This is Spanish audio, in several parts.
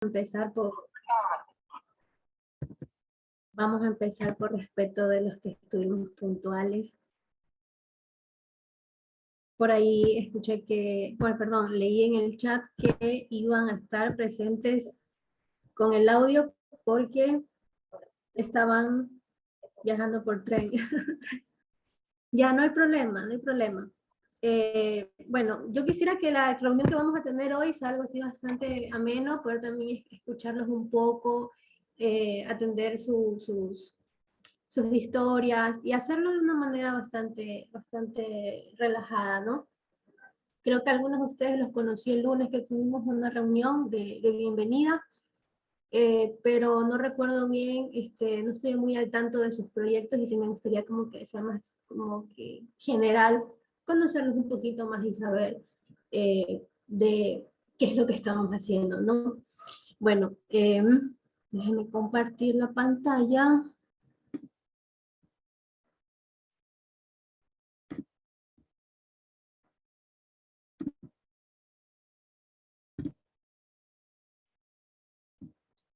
empezar vamos a empezar por respeto de los que estuvimos puntuales. Por ahí escuché que, bueno, perdón, leí en el chat que iban a estar presentes con el audio porque estaban viajando por tren. Ya, no hay problema, no hay problema. Bueno, yo quisiera que la reunión que vamos a tener hoy sea algo así bastante ameno, poder también escucharlos un poco, atender sus historias y hacerlo de una manera bastante relajada, ¿no? Creo que algunos de ustedes los conocí el lunes que tuvimos una reunión de bienvenida, pero no recuerdo bien, no estoy muy al tanto de sus proyectos y sí me gustaría como que sea más como que general, conocerlos un poquito más y saber de qué es lo que estamos haciendo, ¿no? Bueno, déjenme compartir la pantalla.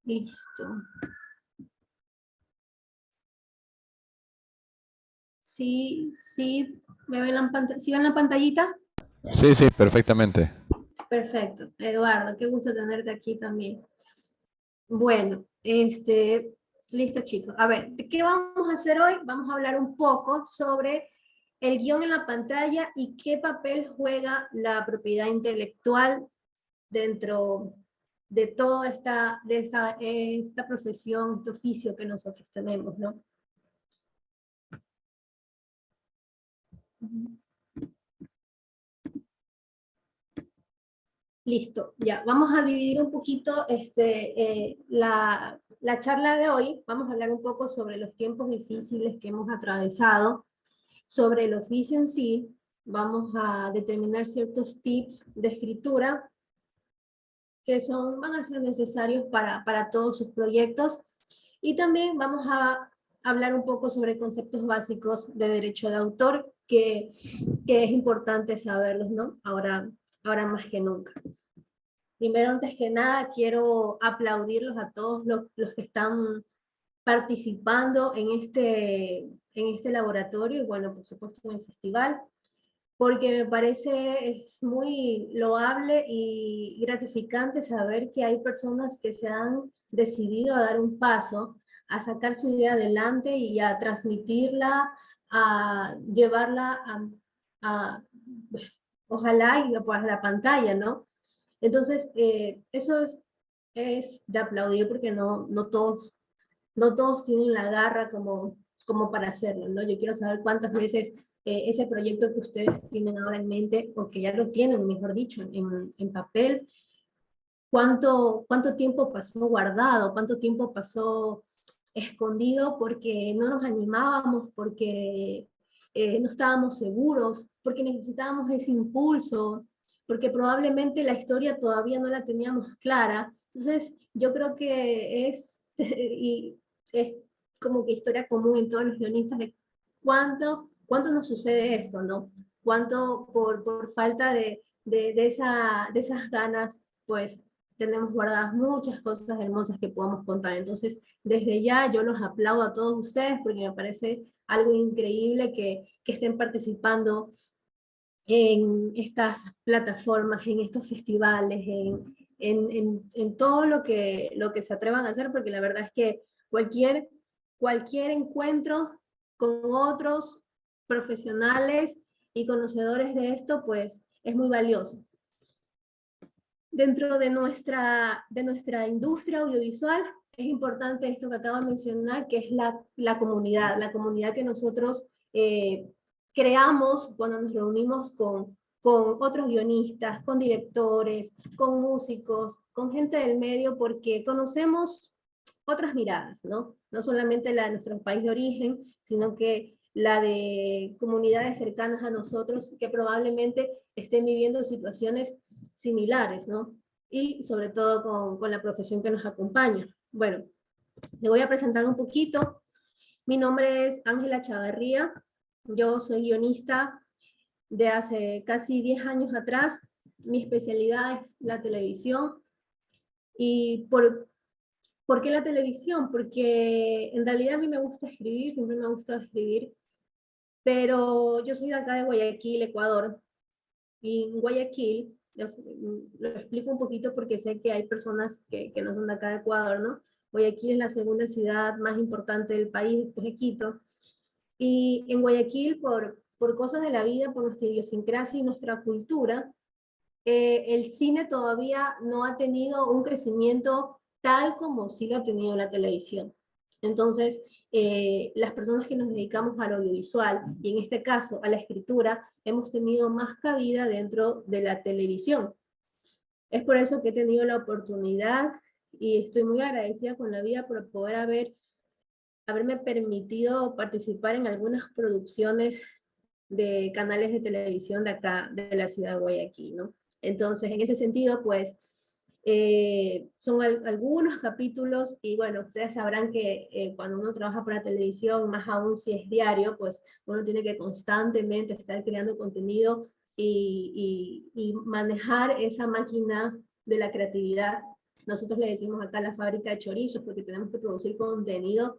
Listo. Sí, sí, ¿me ven ¿sí ven la pantallita? Sí, sí, perfectamente. Perfecto. Eduardo, qué gusto tenerte aquí también. Bueno, listo chicos. A ver, ¿qué vamos a hacer hoy? Vamos a hablar un poco sobre el guión en la pantalla y qué papel juega la propiedad intelectual dentro de toda esta profesión, este oficio que nosotros tenemos, ¿no? Listo, ya, vamos a dividir un poquito la charla de hoy. Vamos a hablar un poco sobre los tiempos difíciles que hemos atravesado, sobre el oficio en sí. Vamos a determinar ciertos tips de escritura que van a ser necesarios para todos sus proyectos. Y también vamos a hablar un poco sobre conceptos básicos de derecho de autor, que es importante saberlos, ¿no? Ahora más que nunca. Primero, antes que nada, quiero aplaudirlos a todos los que están participando en este laboratorio y, bueno, por supuesto en el festival, porque me parece es muy loable y gratificante saber que hay personas que se han decidido a dar un paso, a sacar su idea adelante y a transmitirla, a llevarla a ojalá y a la pantalla, ¿no? Entonces, eso es de aplaudir porque no todos tienen la garra como para hacerlo, ¿no? Yo quiero saber cuántas veces ese proyecto que ustedes tienen ahora en mente, o que ya lo tienen, mejor dicho, en papel, cuánto tiempo pasó guardado, cuánto tiempo pasó escondido porque no nos animábamos, porque no estábamos seguros, porque necesitábamos ese impulso, porque probablemente la historia todavía no la teníamos clara. Entonces, yo creo que y es como que historia común en todos los guionistas de cuánto nos sucede esto, ¿no? Cuánto por falta de esas ganas, pues tenemos guardadas muchas cosas hermosas que podamos contar. Entonces, desde ya yo los aplaudo a todos ustedes porque me parece algo increíble que estén participando en estas plataformas, en estos festivales, en todo lo que se atrevan a hacer, porque la verdad es que cualquier encuentro con otros profesionales y conocedores de esto, pues es muy valioso. Dentro de nuestra industria audiovisual, es importante esto que acabo de mencionar, que es la comunidad que nosotros creamos cuando nos reunimos con otros guionistas, con directores, con músicos, con gente del medio, porque conocemos otras miradas, ¿no? No solamente la de nuestro país de origen, sino que la de comunidades cercanas a nosotros que probablemente estén viviendo situaciones similares, ¿no? Y sobre todo con la profesión que nos acompaña. Bueno, me voy a presentar un poquito. Mi nombre es Ángela Chavarría. Yo soy guionista de hace casi 10 años atrás. Mi especialidad es la televisión ¿Y por qué la televisión? Porque en realidad a mí me gusta escribir, siempre me ha gustado escribir, pero yo soy de acá de Guayaquil, Ecuador, y en Guayaquil, lo explico un poquito porque sé que hay personas que no son de acá de Ecuador, ¿no? Guayaquil es la segunda ciudad más importante del país, después de Quito. Y en Guayaquil, por cosas de la vida, por nuestra idiosincrasia y nuestra cultura, el cine todavía no ha tenido un crecimiento tal como sí lo ha tenido la televisión. Entonces, las personas que nos dedicamos al audiovisual, y en este caso a la escritura, hemos tenido más cabida dentro de la televisión. Es por eso que he tenido la oportunidad y estoy muy agradecida con la vida por poder haberme permitido participar en algunas producciones de canales de televisión de acá, de la ciudad de Guayaquil, ¿no? Entonces, en ese sentido, pues, son algunos capítulos y bueno, ustedes sabrán que cuando uno trabaja para televisión, más aún si es diario, pues uno tiene que constantemente estar creando contenido y manejar esa máquina de la creatividad. Nosotros le decimos acá la fábrica de chorizos porque tenemos que producir contenido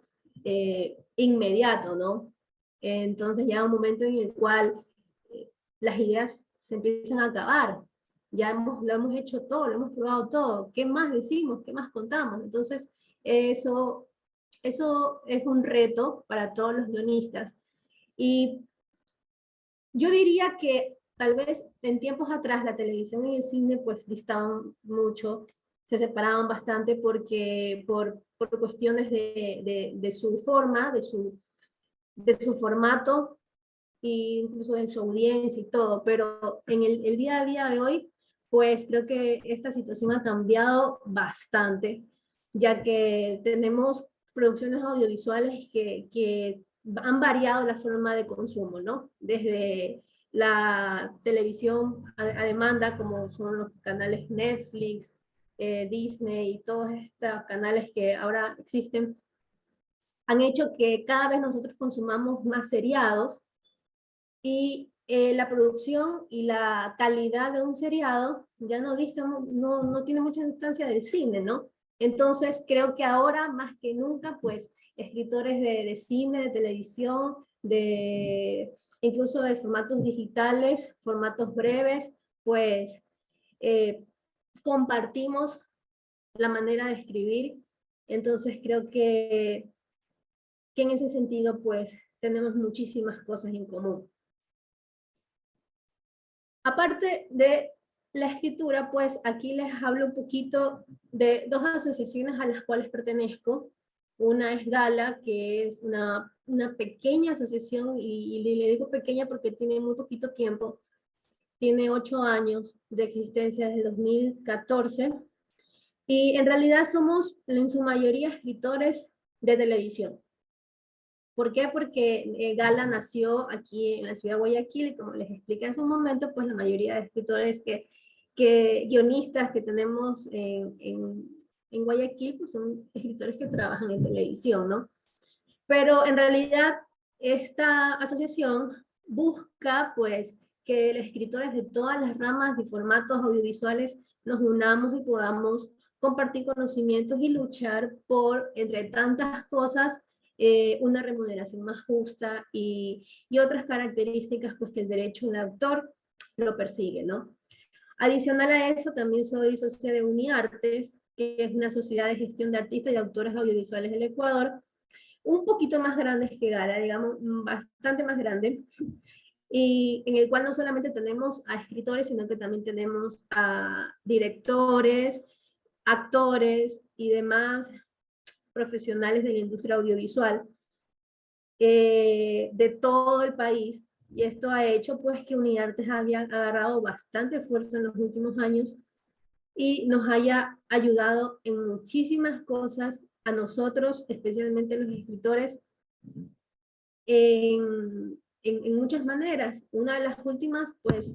inmediato, ¿no? Entonces llega un momento en el cual las ideas se empiezan a acabar. Ya lo hemos hecho todo, lo hemos probado todo. ¿Qué más decimos? ¿Qué más contamos? Entonces, eso, eso es un reto para todos los guionistas. Y yo diría que tal vez en tiempos atrás la televisión y el cine pues distaban mucho, se separaban bastante porque por cuestiones de su forma, de su formato e incluso de su audiencia y todo, pero en el día a día de hoy, pues creo que esta situación ha cambiado bastante, ya que tenemos producciones audiovisuales que han variado la forma de consumo, ¿no? Desde la televisión a demanda, como son los canales Netflix, Disney y todos estos canales que ahora existen, han hecho que cada vez nosotros consumamos más seriados y la producción y la calidad de un seriado ya no tiene mucha distancia del cine, ¿no? Entonces creo que ahora más que nunca, pues escritores de cine, de televisión, incluso de formatos digitales, formatos breves, pues eh, compartimos la manera de escribir. Entonces creo que en ese sentido, pues tenemos muchísimas cosas en común. Aparte de la escritura, pues aquí les hablo un poquito de dos asociaciones a las cuales pertenezco. Una es Gala, que es una pequeña asociación, y le digo pequeña porque tiene muy poquito tiempo. Tiene 8 años de existencia desde 2014. Y en realidad somos en su mayoría escritores de televisión. ¿Por qué? Porque Gala nació aquí en la ciudad de Guayaquil y como les expliqué en su momento, pues la mayoría de escritores guionistas que tenemos en Guayaquil, pues son escritores que trabajan en televisión, ¿no? Pero en realidad esta asociación busca pues que los escritores de todas las ramas y formatos audiovisuales nos unamos y podamos compartir conocimientos y luchar por, entre tantas cosas, una remuneración más justa y otras características pues que el derecho de autor lo persigue, ¿no? Adicional a eso, también soy socia de UniArtes, que es una sociedad de gestión de artistas y autores audiovisuales del Ecuador, un poquito más grandes que Gala, digamos, bastante más grande, y en el cual no solamente tenemos a escritores, sino que también tenemos a directores, actores y demás profesionales de la industria audiovisual de todo el país. Y esto ha hecho pues que Uniartes haya agarrado bastante fuerza en los últimos años y nos haya ayudado en muchísimas cosas a nosotros, especialmente los escritores, en muchas maneras. Una de las últimas, pues,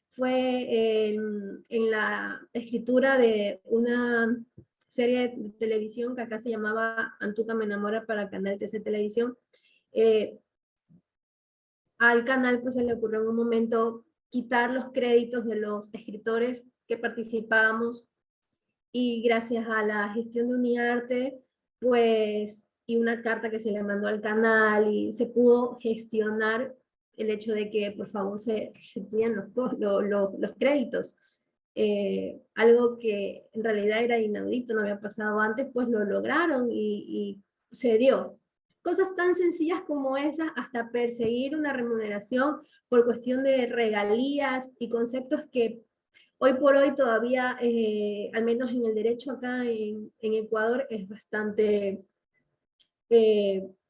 fue en la escritura de una serie de televisión que acá se llamaba Antuca me enamora para Canal TC Televisión. Eh, Al canal pues se le ocurrió en un momento quitar los créditos de los escritores que participábamos y gracias a la gestión de Uniarte, pues, y una carta que se le mandó al canal, y se pudo gestionar el hecho de que por favor se restituyan los créditos. Algo que en realidad era inaudito, no había pasado antes, pues lo lograron y se dio. Cosas tan sencillas como esas, hasta perseguir una remuneración por cuestión de regalías y conceptos que hoy por hoy todavía, al menos en el derecho acá en Ecuador, es bastante,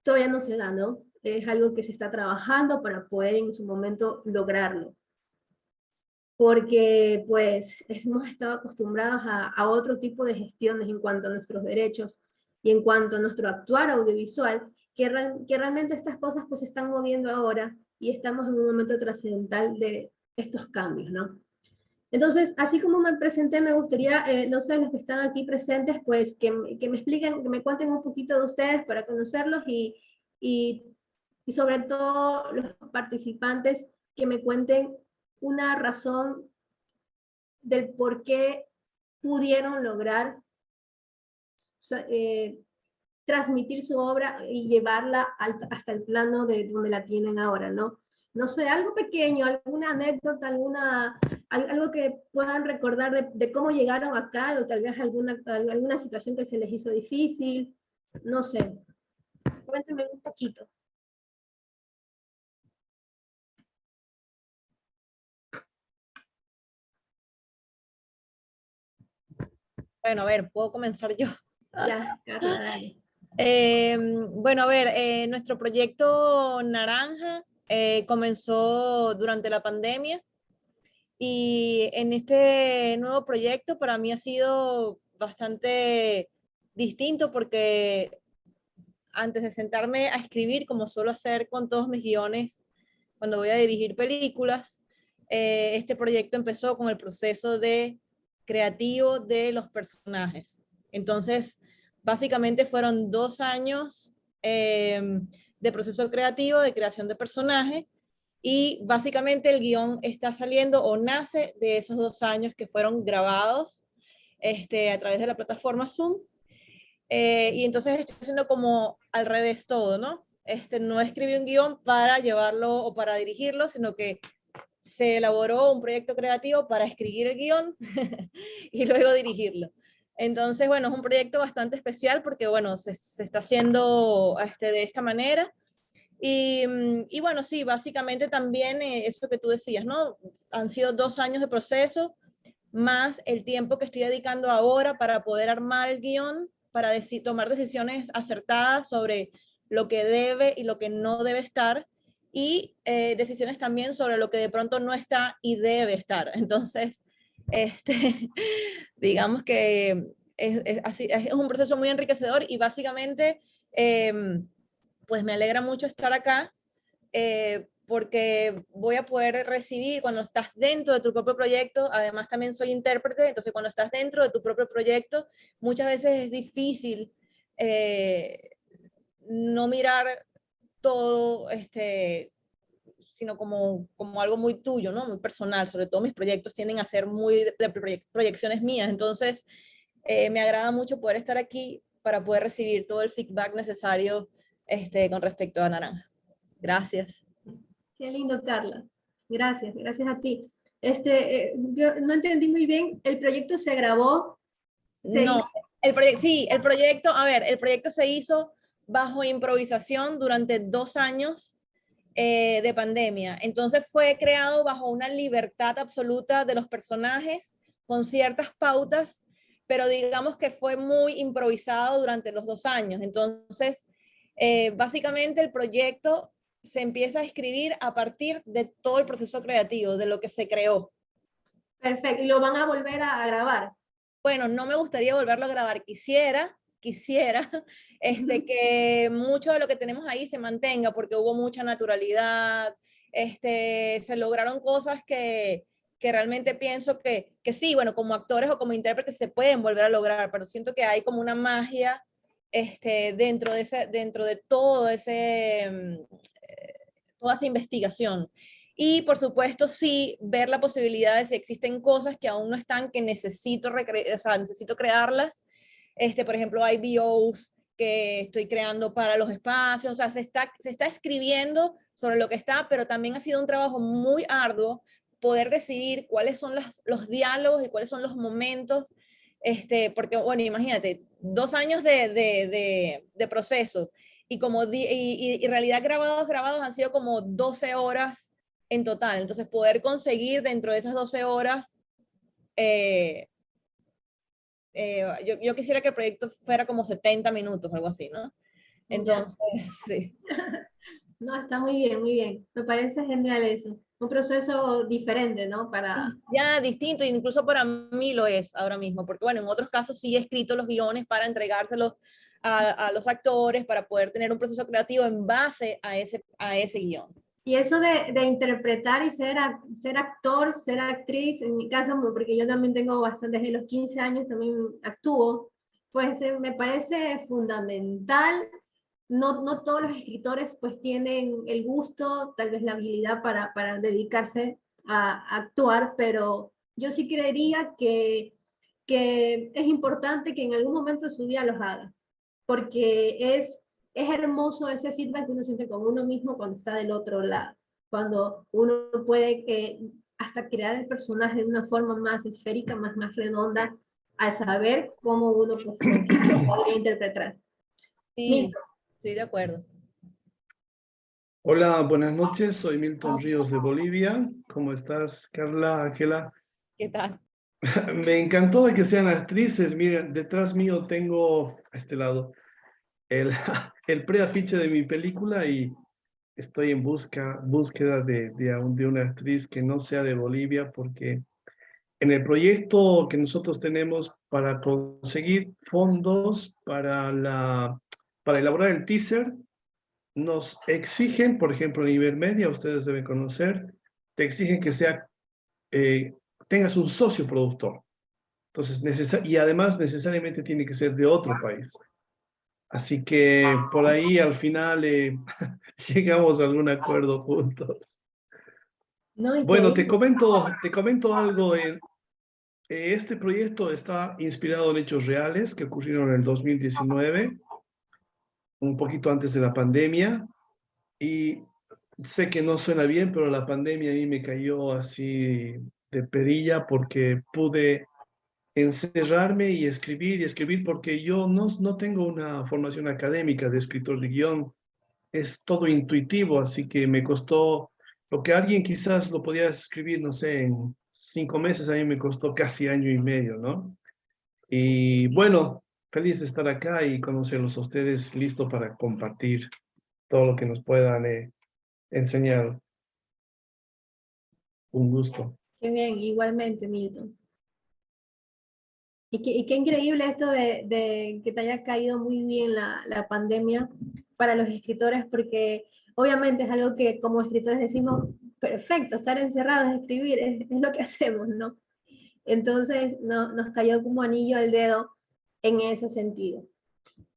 todavía no se da, ¿no? Es algo que se está trabajando para poder en su momento lograrlo. Porque pues hemos estado acostumbrados a otro tipo de gestiones en cuanto a nuestros derechos y en cuanto a nuestro actuar audiovisual, que realmente estas cosas pues se están moviendo ahora y estamos en un momento trascendental de estos cambios, ¿no? Entonces, así como me presenté, me gustaría, no sé, los que están aquí presentes, pues que me expliquen, que me cuenten un poquito de ustedes para conocerlos y, y sobre todo los participantes que me cuenten una razón del por qué pudieron lograr eh, transmitir su obra y llevarla hasta el plano de donde la tienen ahora, ¿no? No sé, algo pequeño, alguna anécdota, algo que puedan recordar de cómo llegaron acá, o tal vez alguna situación que se les hizo difícil, no sé. Cuéntenme un poquito. Bueno, a ver, puedo comenzar yo. Ya, Carla, dale. Bueno, a ver, nuestro proyecto Naranja comenzó durante la pandemia y en este nuevo proyecto para mí ha sido bastante distinto porque antes de sentarme a escribir, como suelo hacer con todos mis guiones cuando voy a dirigir películas, este proyecto empezó con el proceso de creativo de los personajes. Entonces, básicamente fueron 2 años de proceso creativo, de creación de personaje, y básicamente el guión está saliendo o nace de esos 2 años que fueron grabados a través de la plataforma Zoom. Y entonces estoy haciendo como al revés todo, ¿no? No escribí un guión para llevarlo o para dirigirlo, sino que se elaboró un proyecto creativo para escribir el guión y luego dirigirlo. Entonces, bueno, es un proyecto bastante especial porque, bueno, se está haciendo de esta manera. Y bueno, sí, básicamente también eso que tú decías, ¿no? Han sido 2 años de proceso, más el tiempo que estoy dedicando ahora para poder armar el guión, para tomar decisiones acertadas sobre lo que debe y lo que no debe estar, y decisiones también sobre lo que de pronto no está y debe estar. Entonces, digamos que así, es un proceso muy enriquecedor y básicamente, pues me alegra mucho estar acá, porque voy a poder recibir cuando estás dentro de tu propio proyecto. Además también soy intérprete, entonces cuando estás dentro de tu propio proyecto, muchas veces es difícil no mirar todo, sino como algo muy tuyo, ¿no? Muy personal. Sobre todo mis proyectos tienden a ser muy de proyecciones mías, entonces me agrada mucho poder estar aquí para poder recibir todo el feedback necesario con respecto a Naranja. Gracias. Qué lindo, Carla. Gracias, gracias a ti. Yo no entendí muy bien, ¿el proyecto se grabó? No, el proyecto, a ver, el proyecto se hizo bajo improvisación durante 2 años de pandemia. Entonces fue creado bajo una libertad absoluta de los personajes, con ciertas pautas, pero digamos que fue muy improvisado durante los 2 años. Entonces, básicamente el proyecto se empieza a escribir a partir de todo el proceso creativo, de lo que se creó. Perfecto, y lo van a volver a grabar. Bueno, no me gustaría volverlo a grabar. Quisiera que mucho de lo que tenemos ahí se mantenga, porque hubo mucha naturalidad, se lograron cosas que realmente pienso que sí, bueno, como actores o como intérpretes se pueden volver a lograr, pero siento que hay como una magia dentro de todo ese, toda esa investigación. Y por supuesto, sí, ver la posibilidad de si existen cosas que aún no están, que necesito, o sea, necesito crearlas. Por ejemplo, hay BOs que estoy creando para los espacios, o sea, se está escribiendo sobre lo que está, pero también ha sido un trabajo muy arduo poder decidir cuáles son los diálogos y cuáles son los momentos, porque, bueno, imagínate, 2 años de proceso y como y en realidad grabados han sido como 12 horas en total. Entonces, poder conseguir dentro de esas 12 horas, yo quisiera que el proyecto fuera como 70 minutos, algo así, ¿no? Entonces, sí. No, está muy bien, muy bien. Me parece genial eso. Un proceso diferente, ¿no? Para... Ya distinto, incluso para mí lo es ahora mismo, porque bueno, en otros casos sí he escrito los guiones para entregárselos a los actores, para poder tener un proceso creativo en base a ese guión. Y eso de interpretar y ser actor, ser actriz, en mi caso, porque yo también tengo bastante, desde los 15 años también actúo, pues me parece fundamental. No todos los escritores pues tienen el gusto, tal vez la habilidad para dedicarse a actuar, pero yo sí creería que es importante que en algún momento de su vida los haga, porque es hermoso ese feedback que uno siente con uno mismo cuando está del otro lado, cuando uno puede hasta crear el personaje de una forma más esférica, más redonda, al saber cómo uno pues, lo podría interpretar. Sí, Milton. estoy de acuerdo. Hola, buenas noches. Soy Milton Ríos de Bolivia. ¿Cómo estás, Carla, Ángela? ¿Qué tal? Me encantó de que sean actrices. Miren, detrás mío tengo a este lado el, el preafiche de mi película y estoy en búsqueda de una actriz que no sea de Bolivia porque en el proyecto que nosotros tenemos para conseguir fondos para elaborar el teaser, nos exigen, por ejemplo, en Ibermedia, ustedes deben conocer, te exigen que eh, tengas un socio productor. Entonces, y además necesariamente tiene que ser de otro país. Así que por ahí al final llegamos a algún acuerdo juntos. No, Bueno, increíble. te comento algo. Este proyecto está inspirado en hechos reales que ocurrieron en el 2019, un poquito antes de la pandemia. Y sé que no suena bien, pero la pandemia a mí me cayó así de perilla porque pude encerrarme y escribir porque yo no tengo una formación académica de escritor de guión, es todo intuitivo, así que me costó lo que alguien quizás lo podía escribir, no sé, en 5 meses, a mí me costó casi año y medio, ¿no? Y bueno, feliz de estar acá y conocerlos a ustedes, listo para compartir todo lo que nos puedan enseñar. Un gusto. Qué bien, igualmente, Milton. Y qué increíble esto de que te haya caído muy bien la pandemia para los escritores, porque obviamente es algo que como escritores decimos, perfecto, estar encerrados, escribir, es lo que hacemos, ¿no? Entonces nos cayó como anillo al dedo en ese sentido.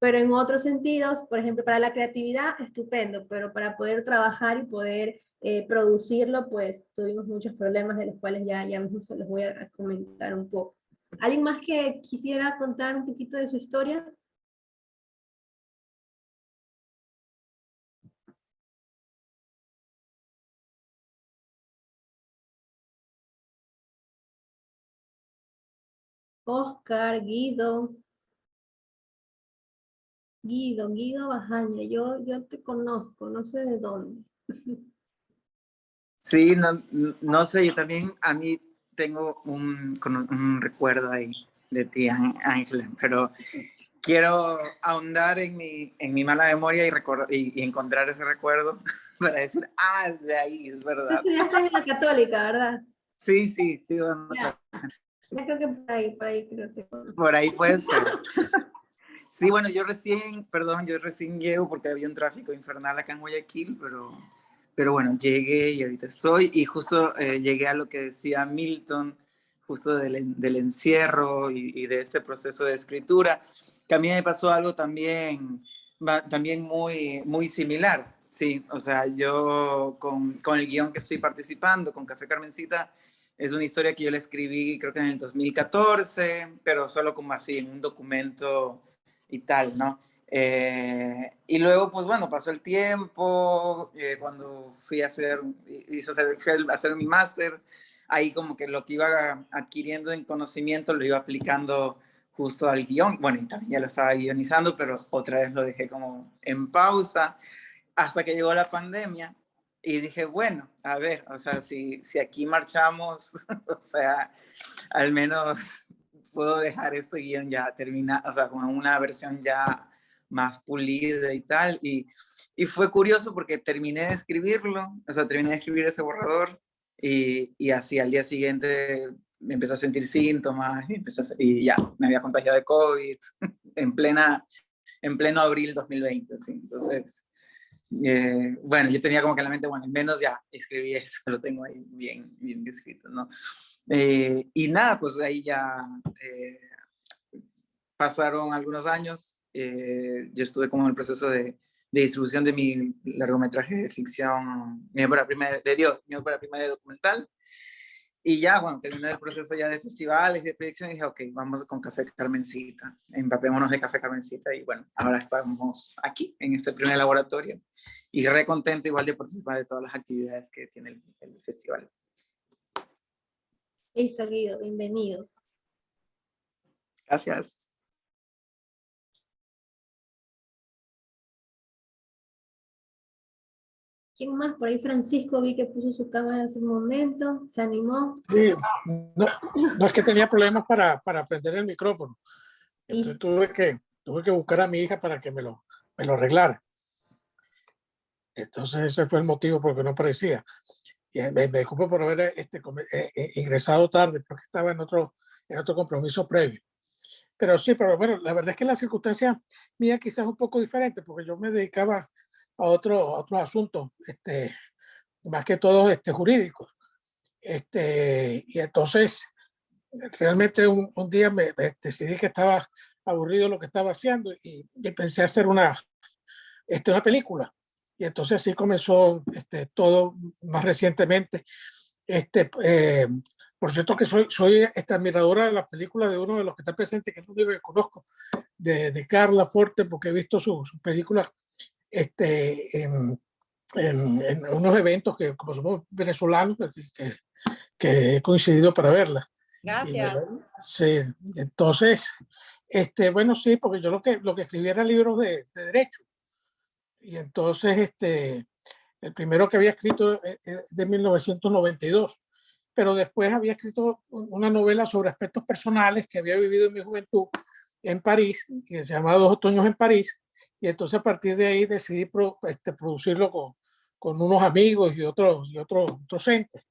Pero en otros sentidos, por ejemplo, para la creatividad, estupendo, pero para poder trabajar y poder producirlo, pues tuvimos muchos problemas de los cuales ya mismo se los voy a comentar un poco. ¿Alguien más que quisiera contar un poquito de su historia? Oscar, Guido Bajaña, yo te conozco, no sé de dónde. Sí, no sé, yo también a mí tengo un recuerdo ahí de ti, Ángela, pero quiero ahondar en mi mala memoria y encontrar ese recuerdo para decir, es de ahí, es Tú verdad. estudiaste en la Católica, ¿verdad? Sí, bueno, Ya creo que por ahí creo que... por ahí puede ser. Sí, bueno, yo recién llego porque había un tráfico infernal acá en Guayaquil, pero bueno, llegué y ahorita estoy y justo llegué a lo que decía Milton, justo del encierro y de este proceso de escritura, que a mí me pasó algo también muy, muy similar. O sí, o sea, yo con el guión que estoy participando, con Café Carmencita, es una historia que yo la escribí creo que en el 2014, pero solo como así, en un documento y tal, ¿no? Y luego, pues bueno, pasó el tiempo, cuando fui a estudiar, fui a hacer mi máster, ahí como que lo que iba adquiriendo en conocimiento lo iba aplicando justo al guión. Bueno, y también ya lo estaba guionizando, pero otra vez lo dejé como en pausa hasta que llegó la pandemia y dije, bueno, a ver, o sea, si aquí marchamos, o sea, al menos puedo dejar este guión ya terminado, o sea, con una versión ya más pulida y tal. Y fue curioso porque terminé de escribirlo, o sea, terminé de escribir ese borrador y así al día siguiente me empecé a sentir síntomas y ya, me había contagiado de COVID en pleno abril 2020, ¿sí? Entonces, bueno, yo tenía como que en la mente, bueno, al menos ya escribí eso, lo tengo ahí bien, bien escrito, ¿no? Y nada, pues ahí ya pasaron algunos años, yo estuve como en el proceso de distribución de mi largometraje de ficción, mi ópera prima de documental, y ya, bueno, terminé el proceso ya de festivales, de proyección, y dije, ok, vamos con Café Carmencita, empapémonos de Café Carmencita, y bueno, ahora estamos aquí, en este primer laboratorio, y re contento igual de participar de todas las actividades que tiene el festival. Listo, Guido, bienvenido. Gracias. ¿Quién más? Por ahí Francisco vi que puso su cámara hace un momento, se animó. Sí, no es que tenía problemas para prender el micrófono. Entonces tuve que buscar a mi hija para que me lo arreglara. Entonces ese fue el motivo por el que no aparecía. Y me disculpo por haber ingresado tarde, porque estaba en otro compromiso previo. Pero bueno, la verdad es que la circunstancia mía quizás es un poco diferente, porque yo me dedicaba a otros asuntos, más que todos jurídicos. Y entonces realmente un día me decidí que estaba aburrido lo que estaba haciendo y pensé hacer una película. Y entonces así comenzó todo más recientemente. Por cierto que soy admiradora de las películas de uno de los que está presente, que es el único que conozco, de Carla Forte, porque he visto sus películas en unos eventos que, como somos venezolanos, que he coincidido para verla. Gracias. Sí, entonces, bueno, sí, porque yo lo que escribí era libros de derecho. Y entonces, el primero que había escrito es de 1992, pero después había escrito una novela sobre aspectos personales que había vivido en mi juventud en París, que se llamaba Dos otoños en París, y entonces a partir de ahí decidí producirlo con unos amigos y otros entes.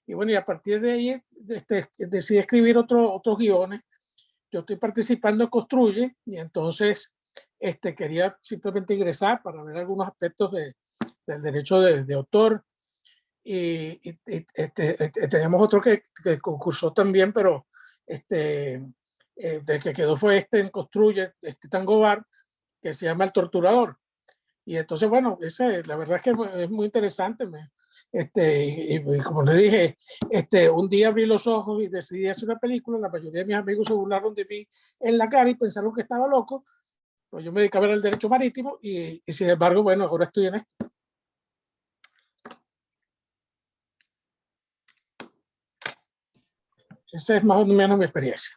Y bueno, y a partir de ahí decidí escribir otros guiones. Yo estoy participando en Construye y entonces quería simplemente ingresar para ver algunos aspectos del derecho de autor. Y tenemos otro que concursó también, pero del que quedó fue en Construye, Tango Bar, que se llama El Torturador. Y entonces, bueno, la verdad es que es muy interesante. Y como le dije, un día abrí los ojos y decidí hacer una película. La mayoría de mis amigos se burlaron de mí en la cara y pensaron que estaba loco. Pues yo me dedicaba al derecho marítimo y sin embargo, bueno, ahora estoy en esto. Esa es más o menos mi experiencia.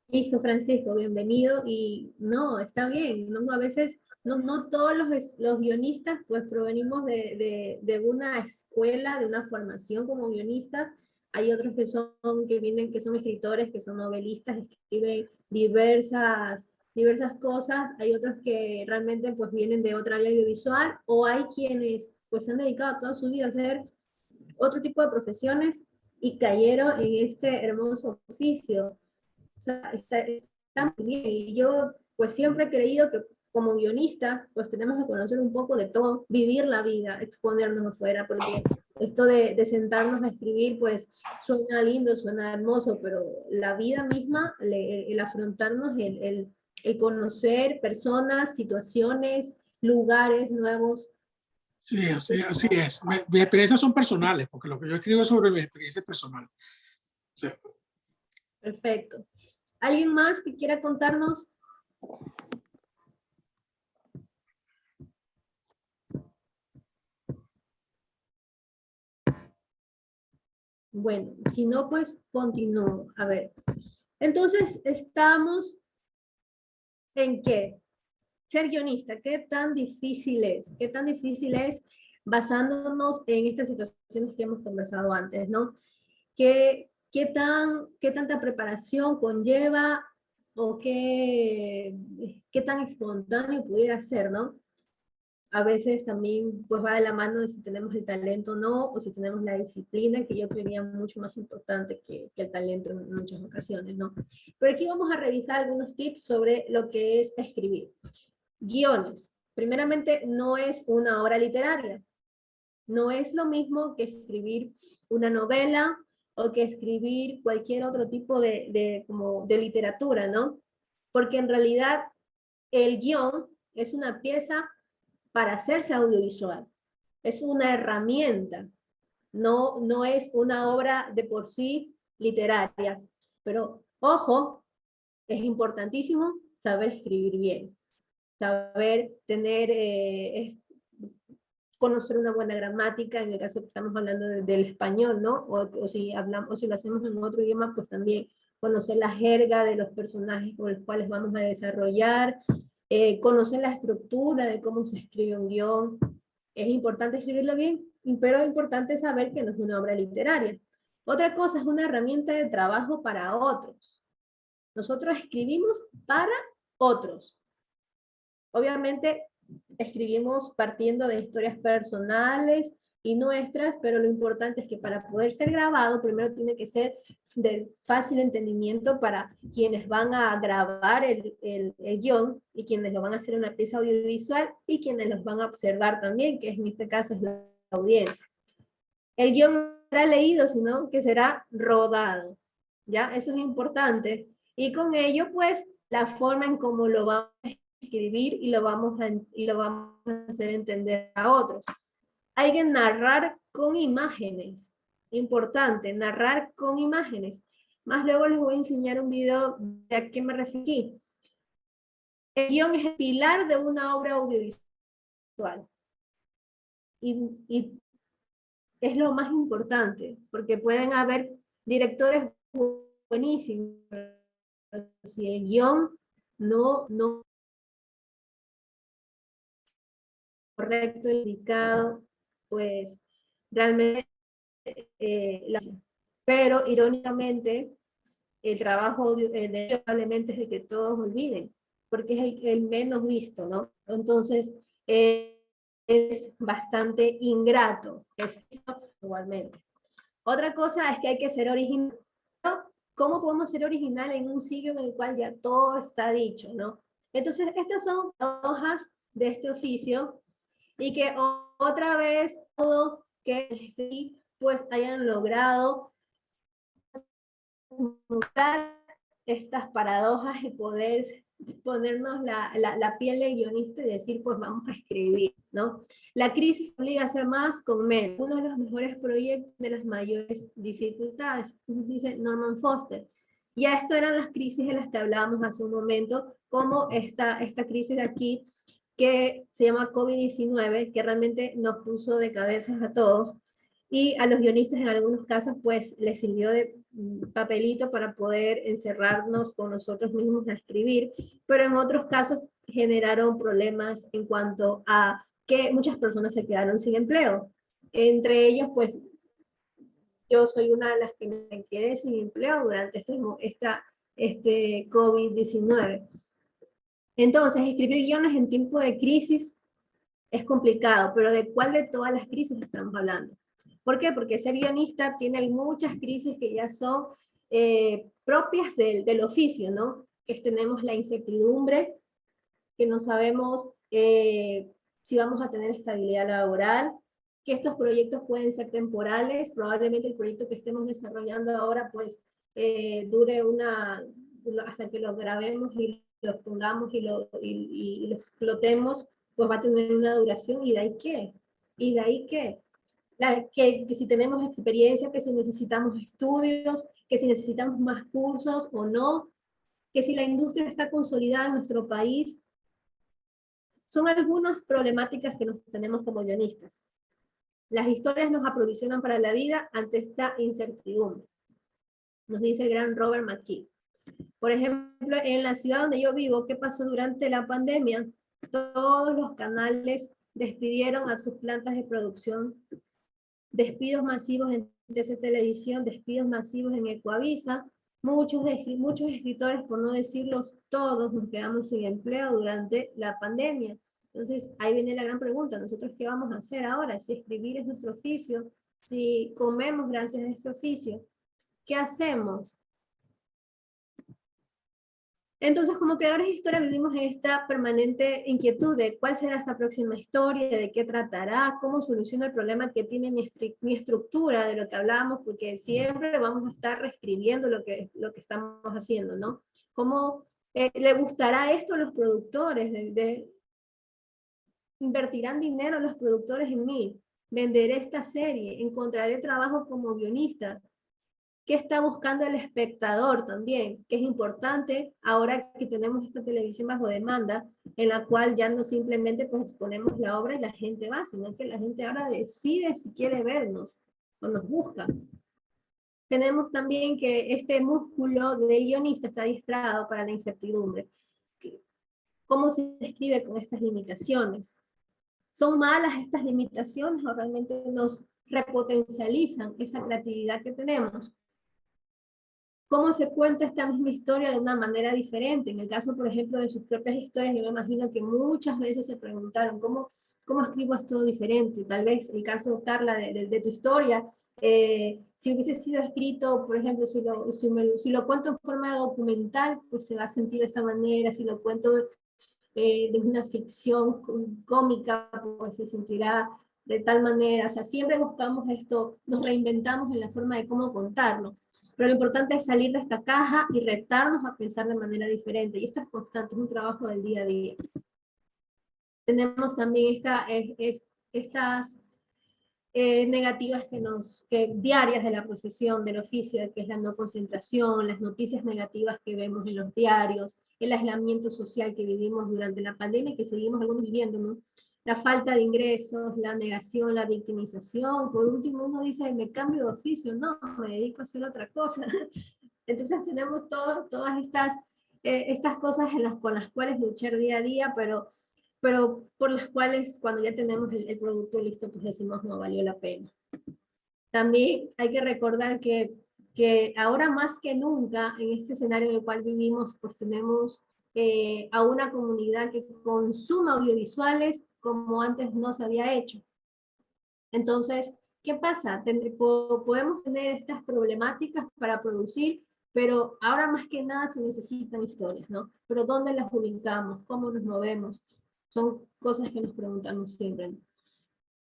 Listo, Francisco, bienvenido. Y no, está bien, ¿no? A veces no todos los guionistas pues provenimos de una escuela, de una formación como guionistas. Hay otros que son escritores, que son novelistas, escriben diversas cosas. Hay otros que realmente pues vienen de otra área audiovisual, o hay quienes pues se han dedicado toda su vida a hacer otro tipo de profesiones y cayeron en este hermoso oficio. O sea, está muy bien. Y yo pues siempre he creído que como guionistas pues tenemos que conocer un poco de todo, vivir la vida, exponernos afuera, porque esto de sentarnos a escribir pues suena lindo, suena hermoso, pero la vida misma, el afrontarnos, el conocer personas, situaciones, lugares nuevos, Sí, así es. Mis experiencias son personales, porque lo que yo escribo es sobre mi experiencia personal. Sí. Perfecto. ¿Alguien más que quiera contarnos? Bueno, si no, pues continúo. A ver. Entonces, estamos en qué? Ser guionista, ¿qué tan difícil es? ¿Qué tan difícil es basándonos en estas situaciones que hemos conversado antes, ¿no? ¿Qué tanta preparación conlleva o qué tan espontáneo pudiera ser, ¿no? A veces también pues va de la mano de si tenemos el talento o no, o si tenemos la disciplina, que yo creería mucho más importante que el talento en muchas ocasiones, ¿no? Pero aquí vamos a revisar algunos tips sobre lo que es escribir. Guiones. Primeramente, no es una obra literaria. No es lo mismo que escribir una novela o que escribir cualquier otro tipo como de literatura, ¿no? Porque en realidad el guión es una pieza para hacerse audiovisual. Es una herramienta, no es una obra de por sí literaria. Pero, ojo, es importantísimo saber escribir bien, saber tener, conocer una buena gramática, en el caso que estamos hablando del español, ¿no? O si hablamos, o si lo hacemos en otro idioma, pues también conocer la jerga de los personajes con los cuales vamos a desarrollar, conocer la estructura de cómo se escribe un guión. Es importante escribirlo bien, pero es importante saber que no es una obra literaria. Otra cosa es una herramienta de trabajo para otros. Nosotros escribimos para otros. Obviamente escribimos partiendo de historias personales y nuestras, pero lo importante es que para poder ser grabado, primero tiene que ser de fácil entendimiento para quienes van a grabar el guión y quienes lo van a hacer en una pieza audiovisual y quienes los van a observar también, que en este caso es la audiencia. El guión no será leído, sino que será rodado, ¿ya? Eso es importante. Y con ello, pues, la forma en cómo lo vamos a escribir y lo vamos a hacer entender a otros. Hay que narrar con imágenes. Importante, narrar con imágenes. Más luego les voy a enseñar un video de a qué me referí. El guión es el pilar de una obra audiovisual. Y es lo más importante, porque pueden haber directores buenísimos, si el guión no correcto, indicado, pues realmente pero irónicamente el trabajo probablemente es el que todos olviden, porque es el menos visto, ¿no? Entonces es bastante ingrato, igualmente. Otra cosa es que hay que ser original. ¿Cómo podemos ser original en un siglo en el cual ya todo está dicho, ¿no? Entonces, estas son hojas de este oficio y que otra vez todo que pues hayan logrado montar estas paradojas y poder ponernos la piel de guionista y decir, pues vamos a escribir, ¿no? La crisis obliga a hacer más con menos. Uno de los mejores proyectos de las mayores dificultades, esto nos dice Norman Foster. Y a esto eran las crisis de las que hablábamos hace un momento, como esta crisis de aquí, que se llama COVID-19, que realmente nos puso de cabezas a todos, y a los guionistas en algunos casos pues les sirvió de papelito para poder encerrarnos con nosotros mismos a escribir, pero en otros casos generaron problemas en cuanto a que muchas personas se quedaron sin empleo. Entre ellos pues yo soy una de las que me quedé sin empleo durante este COVID-19. Entonces, escribir guiones en tiempo de crisis es complicado, pero ¿de cuál de todas las crisis estamos hablando? ¿Por qué? Porque ser guionista tiene muchas crisis que ya son propias del oficio, ¿no? Que tenemos la incertidumbre, que no sabemos si vamos a tener estabilidad laboral, que estos proyectos pueden ser temporales, probablemente el proyecto que estemos desarrollando ahora pues dure hasta que lo grabemos y lo pongamos y lo explotemos, pues va a tener una duración y de ahí qué. Y de ahí que si tenemos experiencia, que si necesitamos estudios, que si necesitamos más cursos o no, que si la industria está consolidada en nuestro país. Son algunas problemáticas que nos tenemos como guionistas. Las historias nos aprovisionan para la vida ante esta incertidumbre, nos dice el gran Robert McKee. Por ejemplo, en la ciudad donde yo vivo, ¿qué pasó durante la pandemia? Todos los canales despidieron a sus plantas de producción, despidos masivos en TC Televisión, despidos masivos en Ecuavisa. Muchos escritores, por no decirlos todos, nos quedamos sin empleo durante la pandemia. Entonces, ahí viene la gran pregunta, ¿nosotros qué vamos a hacer ahora? Si escribir es nuestro oficio, si comemos gracias a este oficio, ¿qué hacemos? Entonces, como creadores de historia vivimos en esta permanente inquietud de cuál será esta próxima historia, de qué tratará, cómo soluciono el problema que tiene mi estructura, de lo que hablábamos, porque siempre vamos a estar reescribiendo lo que estamos haciendo, ¿no? ¿Cómo le gustará esto a los productores? ¿Invertirán dinero los productores en mí? ¿Venderé esta serie? ¿Encontraré trabajo como guionista? ¿Qué está buscando el espectador también? Que es importante ahora que tenemos esta televisión bajo demanda, en la cual ya no simplemente pues ponemos la obra y la gente va, sino que la gente ahora decide si quiere vernos o nos busca. Tenemos también que este músculo del guionista está adiestrado para la incertidumbre. ¿Cómo se escribe con estas limitaciones? ¿Son malas estas limitaciones o realmente nos repotencializan esa creatividad que tenemos? ¿Cómo se cuenta esta misma historia de una manera diferente? En el caso, por ejemplo, de sus propias historias, yo me imagino que muchas veces se preguntaron, ¿cómo escribo esto diferente? Tal vez el caso, Carla, de tu historia, si hubiese sido escrito, por ejemplo, si lo cuento en forma documental, pues se va a sentir de esta manera, si lo cuento de una ficción cómica, pues se sentirá de tal manera. O sea, siempre buscamos esto, nos reinventamos en la forma de cómo contarlo. Pero lo importante es salir de esta caja y retarnos a pensar de manera diferente. Y esto es constante, es un trabajo del día a día. Tenemos también estas negativas diarias de la profesión, del oficio, que es la no concentración, las noticias negativas que vemos en los diarios, el aislamiento social que vivimos durante la pandemia y que seguimos algunos viviendo, ¿no? La falta de ingresos, la negación, la victimización. Por último, uno dice, me cambio de oficio, no, me dedico a hacer otra cosa. Entonces tenemos todas estas cosas con las cuales luchar día a día, pero por las cuales cuando ya tenemos el producto listo, pues decimos no valió la pena. También hay que recordar que ahora más que nunca, en este escenario en el cual vivimos, pues tenemos a una comunidad que consume audiovisuales como antes no se había hecho. Entonces, ¿qué pasa? Podemos tener estas problemáticas para producir, pero ahora más que nada se necesitan historias, ¿no? Pero ¿dónde las ubicamos? ¿Cómo nos movemos? Son cosas que nos preguntamos siempre.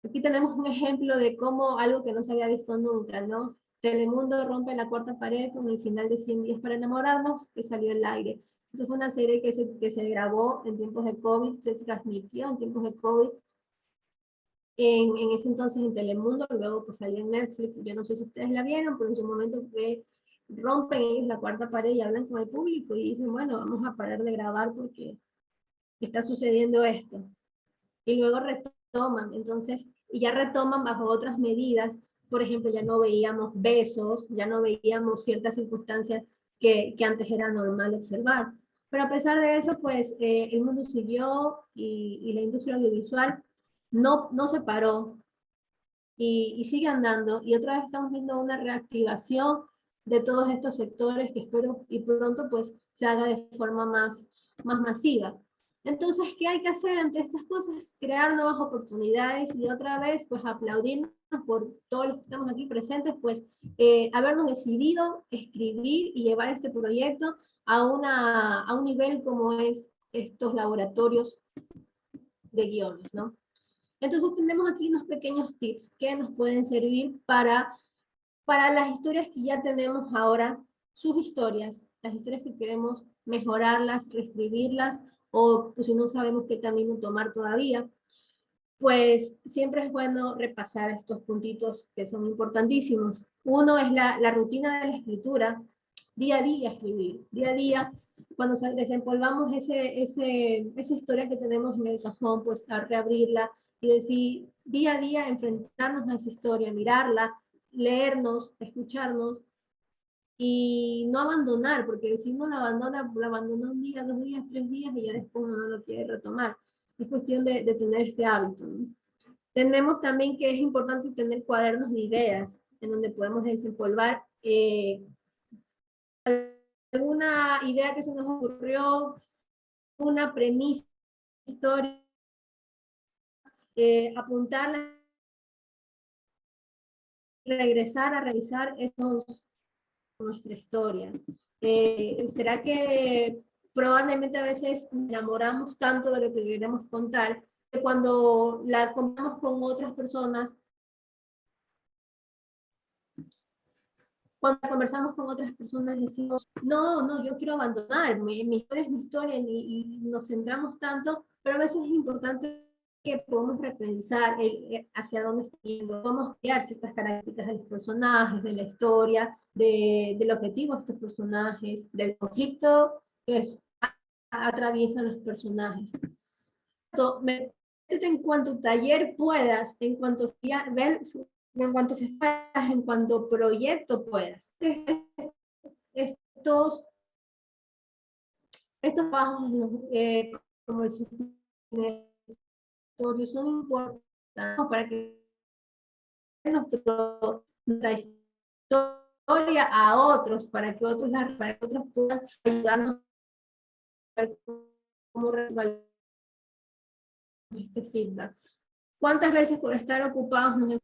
Aquí tenemos un ejemplo de cómo algo que no se había visto nunca, ¿no? Telemundo rompe la cuarta pared con el final de 100 días para enamorarnos, que salió al aire. Esa fue una serie que se grabó en tiempos de COVID, se transmitió en tiempos de COVID, en ese entonces en Telemundo, luego pues salió en Netflix. Yo no sé si ustedes la vieron, pero en su momento rompen ellos la cuarta pared y hablan con el público y dicen, bueno, vamos a parar de grabar porque está sucediendo esto. Y luego retoman, entonces, y ya retoman bajo otras medidas. Por ejemplo, ya no veíamos besos, ya no veíamos ciertas circunstancias que antes era normal observar. Pero a pesar de eso, pues el mundo siguió y la industria audiovisual no se paró y sigue andando. Y otra vez estamos viendo una reactivación de todos estos sectores que espero y pronto pues se haga de forma más masiva. Entonces, ¿qué hay que hacer ante estas cosas? Crear nuevas oportunidades y otra vez, pues aplaudirnos por todos los que estamos aquí presentes, pues habernos decidido escribir y llevar este proyecto a un nivel como es estos laboratorios de guiones, ¿no? Entonces tenemos aquí unos pequeños tips que nos pueden servir para las historias que ya tenemos ahora, sus historias, las historias que queremos mejorarlas, reescribirlas, o pues, si no sabemos qué camino tomar todavía. pues siempre es bueno repasar estos puntitos que son importantísimos. Uno es la rutina de la escritura, día a día escribir, día a día, cuando desempolvamos esa historia que tenemos en el cajón, pues a reabrirla y decir, día a día enfrentarnos a esa historia, mirarla, leernos, escucharnos, y no abandonar, porque si uno lo abandona un día, 2 días, 3 días y ya después uno no lo quiere retomar. Es cuestión de tener este hábito, ¿no? Tenemos también que es importante tener cuadernos de ideas en donde podemos desempolvar alguna idea que se nos ocurrió, una premisa, historia, apuntarla, regresar a revisar nuestra historia. ¿Será que probablemente a veces enamoramos tanto de lo que queremos contar que cuando la contamos con otras personas, cuando conversamos con otras personas decimos, no, yo quiero abandonar, mi historia es mi historia y nos centramos tanto, pero a veces es importante que podamos repensar hacia dónde está yendo, podemos crear ciertas características de los personajes, de la historia, del objetivo de estos personajes, del conflicto que atraviesan los personajes. Métete en cuanto taller puedas, en cuanto en cuanto proyecto puedas. Estos trabajos como el sistema son importantes para que nuestra historia a otros, para que otros puedan ayudarnos a ver cómo resolver este feedback. ¿Cuántas veces por estar ocupados nos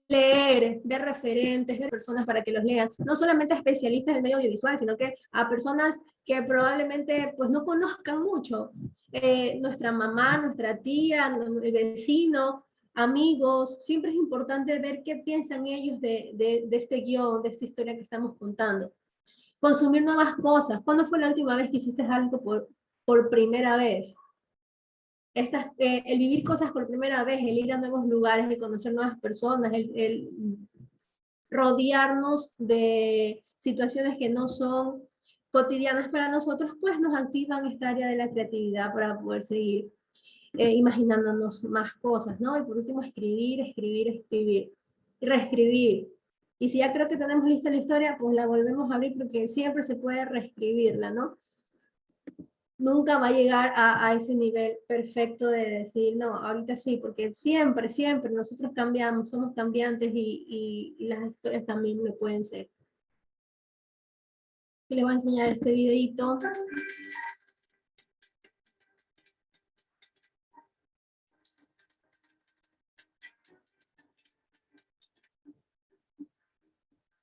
leer, ver referentes, ver personas para que los lean, no solamente a especialistas del medio audiovisual, sino que a personas que probablemente pues no conozcan mucho, nuestra mamá, nuestra tía, el vecino, amigos, siempre es importante ver qué piensan ellos de este guión, de esta historia que estamos contando. Consumir nuevas cosas. ¿Cuándo fue la última vez que hiciste algo por primera vez? El vivir cosas por primera vez, el ir a nuevos lugares, el conocer nuevas personas, el rodearnos de situaciones que no son cotidianas para nosotros, pues nos activan esta área de la creatividad para poder seguir imaginándonos más cosas, ¿no? Y por último, escribir y reescribir. Y si ya creo que tenemos lista la historia, pues la volvemos a abrir porque siempre se puede reescribirla, ¿no? Nunca va a llegar a ese nivel perfecto de decir, no, ahorita sí, porque siempre nosotros cambiamos, somos cambiantes y las historias también lo pueden ser. Les voy a enseñar este videito.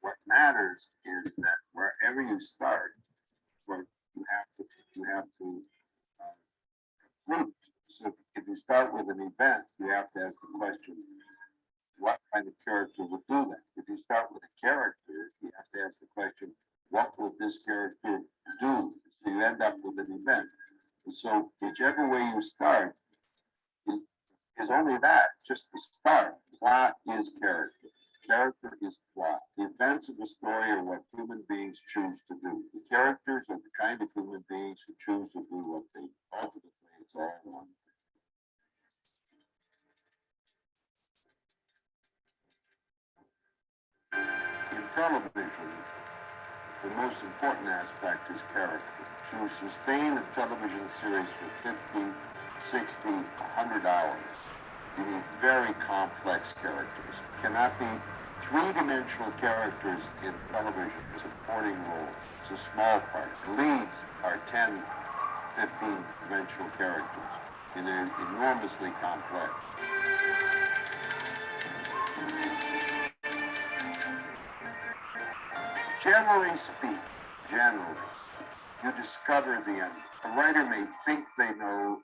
What matters is that wherever you start, what you have to complete. So if you start with an event, you have to ask the question, what kind of character would do that? If you start with a character, you have to ask the question, what would this character do? So you end up with an event. And so whichever way you start is only that, just the start. Plot is character. Character is plot. The events of the story are what human beings choose to do. The characters are the kind of human beings who choose to do what they ultimately, it's all one thing. In television, the most important aspect is character. To sustain a television series for 50, 60, 100 hours, you need very complex characters. Cannot be three-dimensional characters in television, supporting roles. It's a small part. Leads are 10, 15-dimensional characters, and they're enormously complex. Generally speaking, you discover the end. A writer may think they know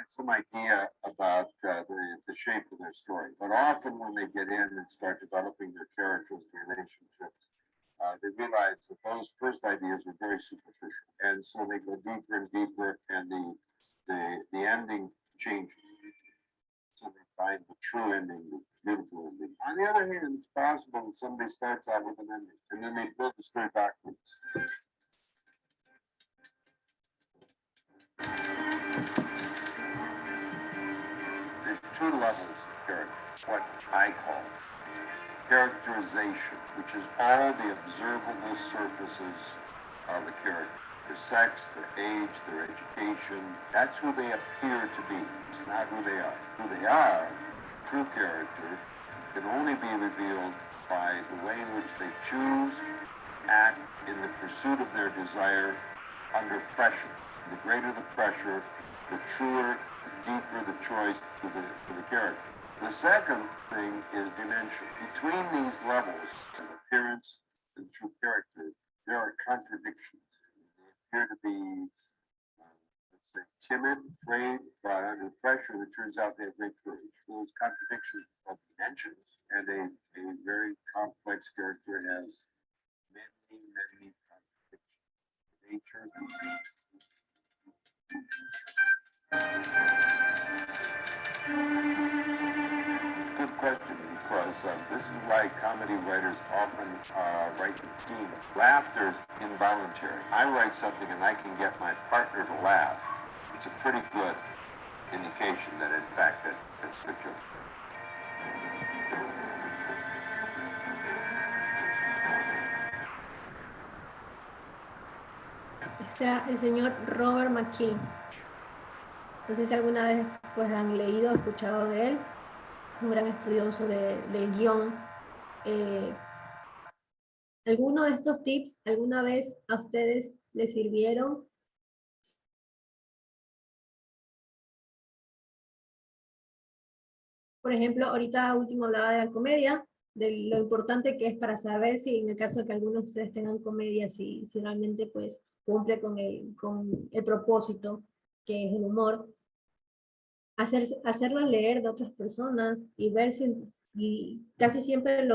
some idea about the shape of their story, but often when they get in and start developing their characters, relationships, they realize that those first ideas are very superficial, and so they go deeper and deeper, and the ending changes. So they find the true ending, the beautiful ending. On the other hand, it's possible that somebody starts out with an ending and then they build the story backwards. There's two levels of character, what I call characterization, which is all the observable surfaces of a character. Their sex, their age, their education, that's who they appear to be. It's not who they are. Who they are, true character, can only be revealed by the way in which they choose, act in the pursuit of their desire under pressure. The greater the pressure, the truer, the deeper the choice to the character. The second thing is dimension. Between these levels of appearance and true character, there are contradictions. They appear to be, let's say, timid, afraid, but under pressure, it turns out they have great courage. Those contradictions are dimensions, and a very complex character has many, many contradictions. Nature. Good question, because this is why comedy writers often write in team. Laughter is involuntary. I write something and I can get my partner to laugh. It's a pretty good indication that in fact that's the truth. Este era el señor Robert McKee. No sé si alguna vez pues, han leído o escuchado de él. Un gran estudioso del guión. ¿Alguno de estos tips alguna vez a ustedes les sirvieron? Por ejemplo, ahorita último hablaba de la comedia, de lo importante que es para saber si en el caso de que algunos de ustedes tengan comedia, si realmente pues cumple con el propósito que es el humor. Hacerlas leer de otras personas y ver si, y casi siempre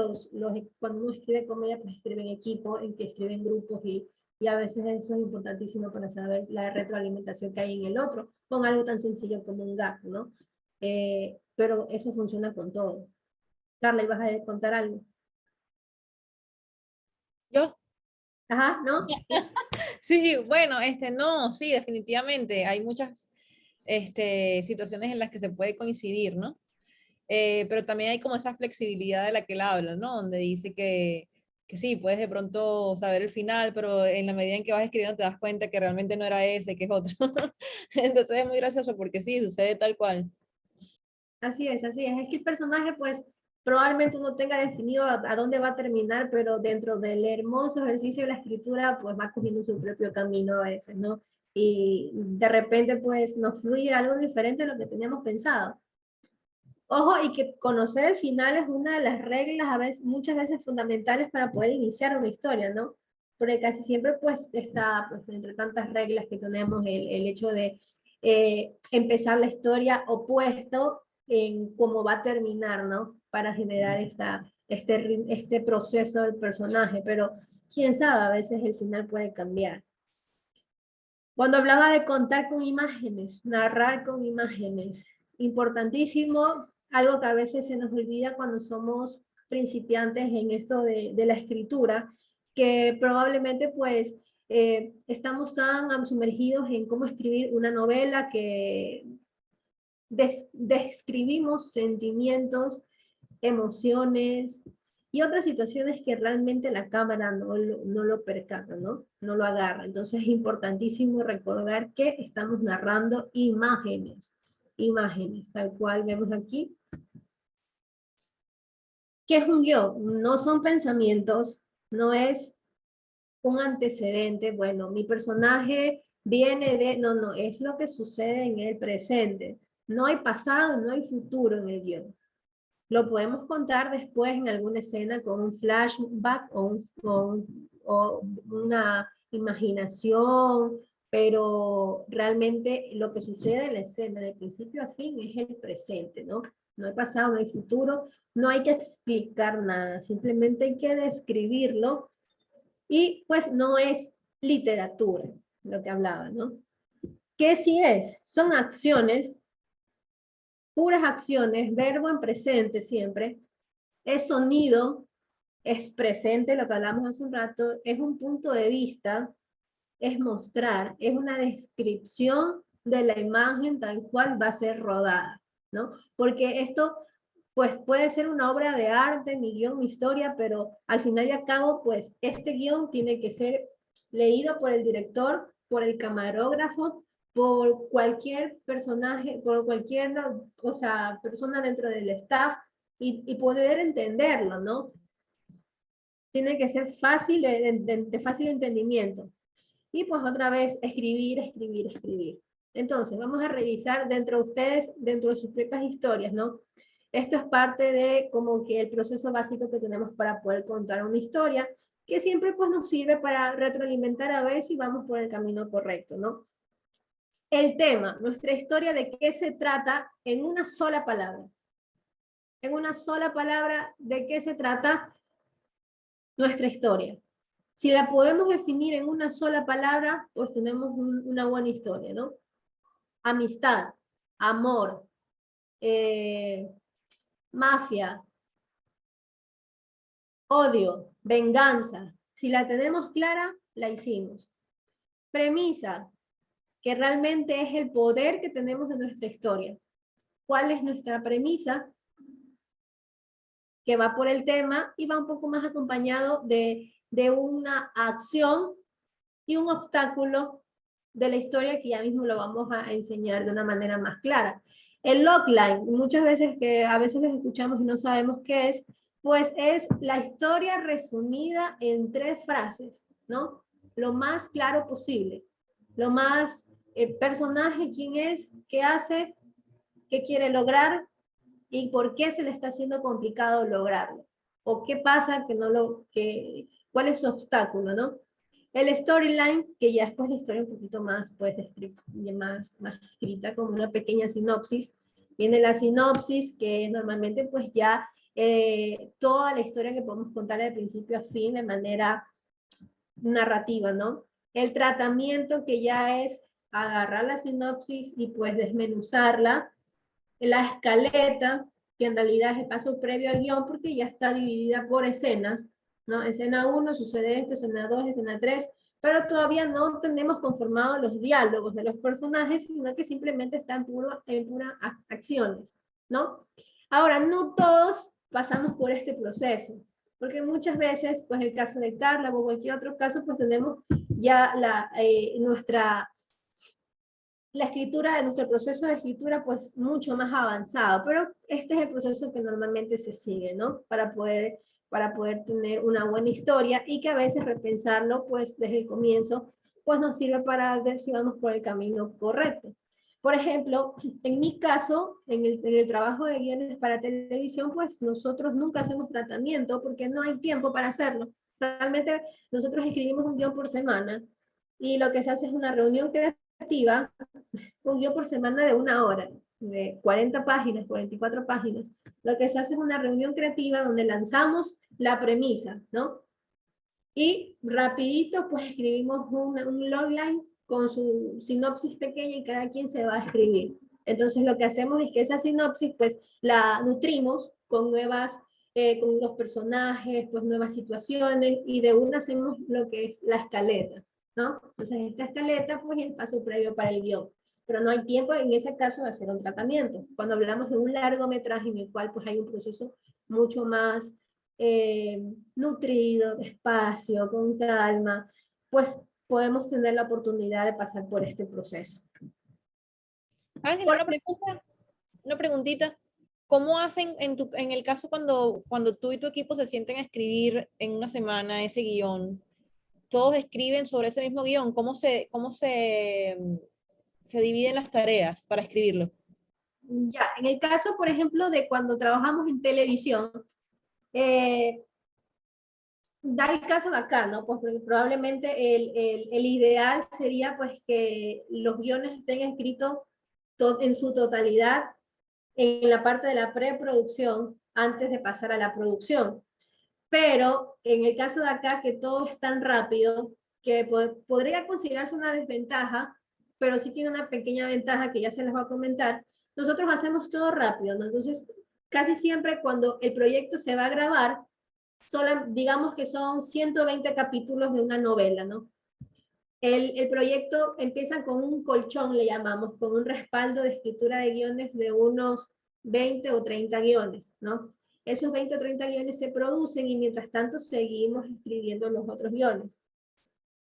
cuando uno escribe comedia, pues escribe en equipo, en que escribe en grupos y a veces eso es importantísimo para saber la retroalimentación que hay en el otro, con algo tan sencillo como un gag, ¿no? Pero eso funciona con todo. Carla, ¿ibas a contar algo? ¿Yo? Ajá, ¿no? Sí, bueno, no, sí, definitivamente. Hay muchas situaciones en las que se puede coincidir, ¿no? Pero también hay como esa flexibilidad de la que él habla, ¿no? Donde dice que sí, puedes de pronto saber el final, pero en la medida en que vas escribiendo te das cuenta que realmente no era ese, que es otro. Entonces es muy gracioso porque sí, sucede tal cual. Así es, así es. Es que el personaje, pues, probablemente uno tenga definido a dónde va a terminar, pero dentro del hermoso ejercicio de la escritura, pues va cogiendo su propio camino a veces, ¿no? Y de repente, pues, nos fluye algo diferente de lo que teníamos pensado. Ojo, y que conocer el final es una de las reglas, muchas veces fundamentales para poder iniciar una historia, ¿no? Porque casi siempre, pues, está, pues, entre tantas reglas que tenemos, el hecho de empezar la historia opuesto en cómo va a terminar, ¿no? Para generar este proceso del personaje, pero quién sabe, a veces el final puede cambiar. Cuando hablaba de contar con imágenes, narrar con imágenes, importantísimo, algo que a veces se nos olvida cuando somos principiantes en esto de la escritura, que probablemente pues estamos tan sumergidos en cómo escribir una novela que describimos sentimientos, emociones y otras situaciones que realmente la cámara no lo percata, ¿no? No lo agarra. Entonces es importantísimo recordar que estamos narrando imágenes, tal cual vemos aquí. ¿Qué es un guión? No son pensamientos, no es un antecedente, bueno, mi personaje viene de, no, es lo que sucede en el presente. No hay pasado, no hay futuro en el guión. Lo podemos contar después en alguna escena con un flashback o una imaginación, pero realmente lo que sucede en la escena de principio a fin es el presente, ¿no? No hay pasado, no hay futuro, no hay que explicar nada, simplemente hay que describirlo y pues no es literatura lo que hablaba, ¿no? ¿Qué sí es? Son acciones, puras acciones, verbo en presente siempre, es sonido, es presente, lo que hablamos hace un rato, es un punto de vista, es mostrar, es una descripción de la imagen tal cual va a ser rodada, ¿no? Porque esto, pues puede ser una obra de arte, mi guión, mi historia, pero al final y al cabo, pues este guión tiene que ser leído por el director, por el camarógrafo, por cualquier personaje, por cualquier, o sea, persona dentro del staff y poder entenderlo, ¿no? Tiene que ser fácil, de fácil entendimiento. Y pues otra vez, escribir, escribir, escribir. Entonces, vamos a revisar dentro de ustedes, dentro de sus propias historias, ¿no? Esto es parte de como que el proceso básico que tenemos para poder contar una historia, que siempre pues nos sirve para retroalimentar a ver si vamos por el camino correcto, ¿no? El tema, nuestra historia, ¿de qué se trata? En una sola palabra. En una sola palabra, ¿de qué se trata nuestra historia? Si la podemos definir en una sola palabra, pues tenemos una buena historia, ¿no? Amistad, amor, mafia, odio, venganza. Si la tenemos clara, la hicimos. Premisa, que realmente es el poder que tenemos en nuestra historia. ¿Cuál es nuestra premisa? Que va por el tema y va un poco más acompañado de una acción y un obstáculo de la historia que ya mismo lo vamos a enseñar de una manera más clara. El logline, muchas veces que a veces los escuchamos y no sabemos qué es, pues es la historia resumida en 3 frases, ¿no? Lo más claro posible. Lo más personaje, quién es, qué hace, qué quiere lograr y por qué se le está haciendo complicado lograrlo. O qué pasa que no lo, cuál es su obstáculo, ¿no? El storyline, que ya después la historia un poquito más, pues, más escrita, como una pequeña sinopsis. Viene la sinopsis, que normalmente, pues, ya toda la historia que podemos contar de principio a fin de manera narrativa, ¿no? El tratamiento, que ya es agarrar la sinopsis y, pues, desmenuzarla. La escaleta, que en realidad es el paso previo al guión, porque ya está dividida por escenas, ¿no? Escena 1 sucede esto, escena 2, escena 3, pero todavía no tenemos conformados los diálogos de los personajes, sino que simplemente están en pura acciones, ¿no? Ahora, no todos pasamos por este proceso, porque muchas veces, pues el caso de Carla o cualquier otro caso, pues tenemos ya la escritura de nuestro proceso de escritura pues mucho más avanzado, pero este es el proceso que normalmente se sigue, ¿no? Para poder tener una buena historia y que a veces repensarlo pues desde el comienzo pues nos sirve para ver si vamos por el camino correcto. Por ejemplo, en mi caso, en el trabajo de guiones para televisión, pues nosotros nunca hacemos tratamiento porque no hay tiempo para hacerlo. Realmente nosotros escribimos un guión por semana y lo que se hace es una reunión creativa, un guión por semana de 1 hora, de 40 páginas, 44 páginas. Lo que se hace es una reunión creativa donde lanzamos la premisa, ¿no? Y rapidito pues escribimos un logline con su sinopsis pequeña y cada quien se va a escribir. Entonces lo que hacemos es que esa sinopsis pues la nutrimos con con los personajes, pues nuevas situaciones y de una hacemos lo que es la escaleta, ¿no? Entonces esta escaleta pues es el paso previo para el guión, pero no hay tiempo en ese caso de hacer un tratamiento. Cuando hablamos de un largometraje en el cual pues hay un proceso mucho más nutrido, despacio, con calma, pues podemos tener la oportunidad de pasar por este proceso. Ángela, una preguntita. ¿Cómo hacen en el caso cuando tú y tu equipo se sienten a escribir en una semana ese guión? ¿Todos escriben sobre ese mismo guión? ¿Cómo se dividen las tareas para escribirlo? Ya, en el caso, por ejemplo, de cuando trabajamos en televisión, da el caso de acá, ¿no? Pues probablemente el ideal sería pues que los guiones estén escritos en su totalidad en la parte de la preproducción antes de pasar a la producción. Pero en el caso de acá, que todo es tan rápido, que podría considerarse una desventaja, pero sí tiene una pequeña ventaja que ya se les va a comentar. Nosotros hacemos todo rápido, ¿no? Entonces, casi siempre cuando el proyecto se va a grabar, solo, digamos que son 120 capítulos de una novela, ¿no? El proyecto empieza con un colchón, le llamamos, con un respaldo de escritura de guiones de unos 20 o 30 guiones, ¿no? Esos 20 o 30 guiones se producen y mientras tanto seguimos escribiendo los otros guiones.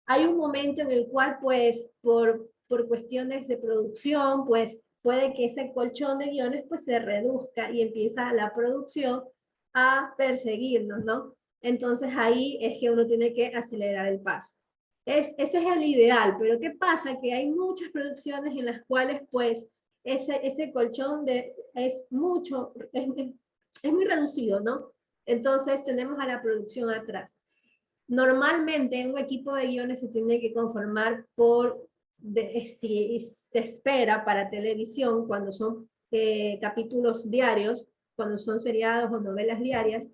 Hay un momento en el cual, pues, por cuestiones de producción, pues, puede que ese colchón de guiones, pues, se reduzca y empieza la producción a perseguirnos, ¿no? Entonces, ahí es que uno tiene que acelerar el paso. Ese es el ideal, pero ¿qué pasa? Que hay muchas producciones en las cuales, pues, ese colchón es muy reducido, ¿no? Entonces, tenemos a la producción atrás. Normalmente un equipo de guiones se tiene que conformar si se espera para televisión, cuando son capítulos diarios, cuando son seriados o novelas diarias,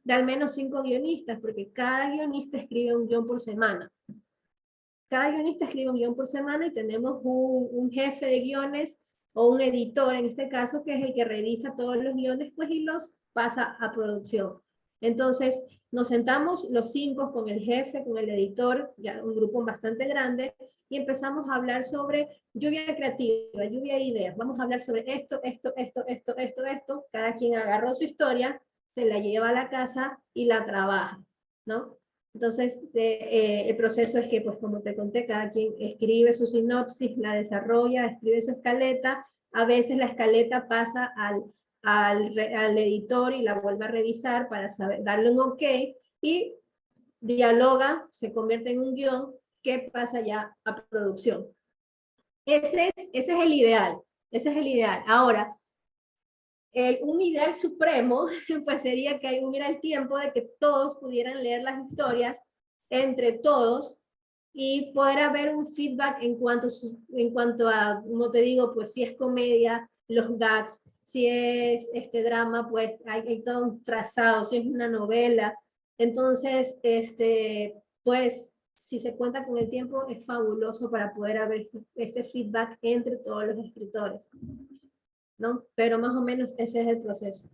de al menos 5 guionistas, porque cada guionista escribe un guión por semana. Cada guionista escribe un guión por semana y tenemos un jefe de guiones o un editor, en este caso, que es el que revisa todos los guiones pues, y los pasa a producción. Entonces, nos sentamos los 5 con el jefe, con el editor, ya un grupo bastante grande, y empezamos a hablar sobre lluvia creativa, lluvia de ideas. Vamos a hablar sobre esto. Cada quien agarró su historia, se la lleva a la casa y la trabaja, ¿no? Entonces, el proceso es que, pues como te conté, cada quien escribe su sinopsis, la desarrolla, escribe su escaleta. A veces la escaleta pasa al editor y la vuelve a revisar para darle un ok y dialoga, se convierte en un guión que pasa ya a producción. Ese es el ideal, ese es el ideal. Ahora, un ideal supremo pues sería que hubiera el tiempo de que todos pudieran leer las historias entre todos y poder haber un feedback en cuanto a, como te digo, pues si es comedia, los gags, si es drama, pues hay todo un trazado, si es una novela. Entonces, pues si se cuenta con el tiempo es fabuloso para poder haber este feedback entre todos los escritores, ¿no? Pero más o menos ese es el proceso.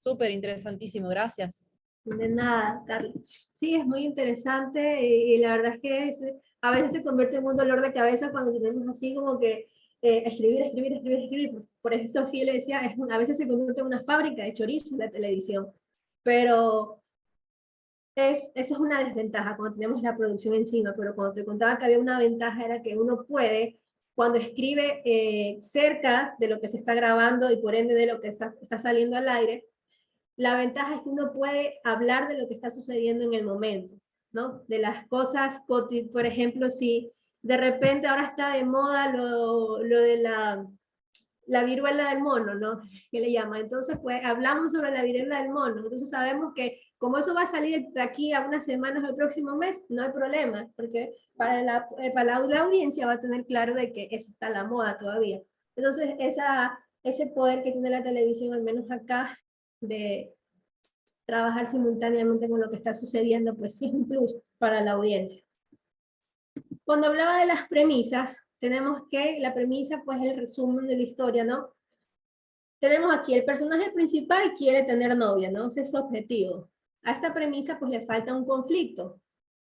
Súper interesantísimo, gracias. De nada, Carlos. Sí, es muy interesante y la verdad es que a veces se convierte en un dolor de cabeza cuando tenemos así como que escribir. Por eso Gil le decía, a veces se convierte en una fábrica de chorizos la televisión. Pero esa es una desventaja cuando tenemos la producción encima, pero cuando te contaba que había una ventaja era que uno puede, cuando escribe cerca de lo que se está grabando y por ende de lo que está saliendo al aire, la ventaja es que uno puede hablar de lo que está sucediendo en el momento, ¿no? De las cosas, por ejemplo, si de repente ahora está de moda lo de la viruela del mono, ¿no? ¿Qué le llama? Entonces, pues hablamos sobre la viruela del mono. Entonces sabemos que como eso va a salir de aquí a unas semanas el próximo mes, no hay problema, porque para la audiencia va a tener claro de que eso está a la moda todavía. Entonces, ese poder que tiene la televisión, al menos acá, de trabajar simultáneamente con lo que está sucediendo, pues sí es un plus para la audiencia. Cuando hablaba de las premisas, tenemos que la premisa, pues el resumen de la historia, ¿no? Tenemos aquí, el personaje principal quiere tener novia, ¿no? Ese es su objetivo. A esta premisa, pues le falta un conflicto.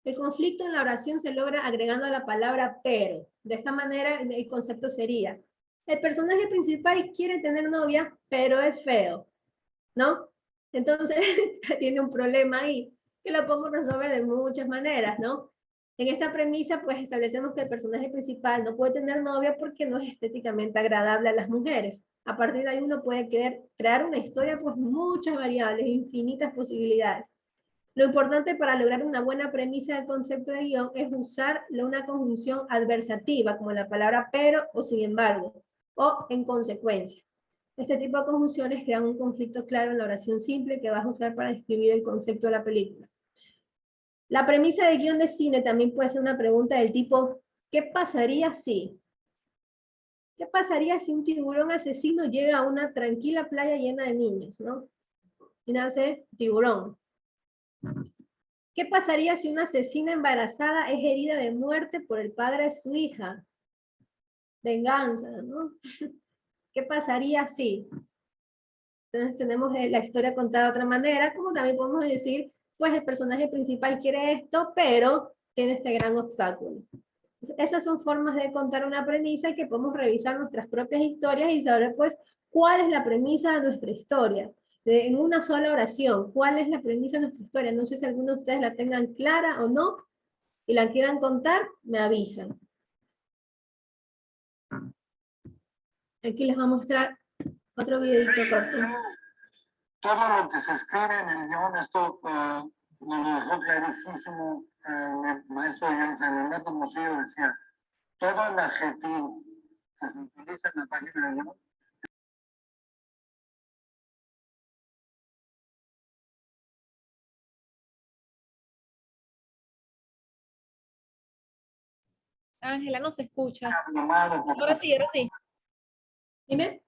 El conflicto en la oración se logra agregando la palabra pero. De esta manera, el concepto sería, el personaje principal quiere tener novia, pero es feo, ¿no? Entonces, tiene un problema ahí, que lo podemos resolver de muchas maneras, ¿no? En esta premisa, pues establecemos que el personaje principal no puede tener novia porque no es estéticamente agradable a las mujeres. A partir de ahí uno puede crear una historia, pues muchas variables, infinitas posibilidades. Lo importante para lograr una buena premisa de concepto de guión es usar una conjunción adversativa, como la palabra pero o sin embargo, o en consecuencia. Este tipo de conjunciones crean un conflicto claro en la oración simple que vas a usar para describir el concepto de la película. La premisa de guión de cine también puede ser una pregunta del tipo, ¿qué pasaría si? ¿Qué pasaría si un tiburón asesino llega a una tranquila playa llena de niños, ¿no? Y nace tiburón. ¿Qué pasaría si una asesina embarazada es herida de muerte por el padre de su hija? venganza, ¿no? ¿Qué pasaría si? Entonces tenemos la historia contada de otra manera, como también podemos decir, pues el personaje principal quiere esto, pero tiene este gran obstáculo. Entonces, esas son formas de contar una premisa y que podemos revisar nuestras propias historias y saber, pues, cuál es la premisa de nuestra historia. En una sola oración, ¿cuál es la premisa de nuestra historia? No sé si alguno de ustedes la tengan clara o no, y la quieran contar, me avisan. Aquí les voy a mostrar otro videito corto. Todo lo que se escribe en el guión, esto me lo dejó clarísimo el maestro Jaime Neto Mosillo, decía, todo el adjetivo que se utiliza en la página del guión. Ángela, no se escucha. Abrumado por Ahora su- sí, ahora sí. Dime,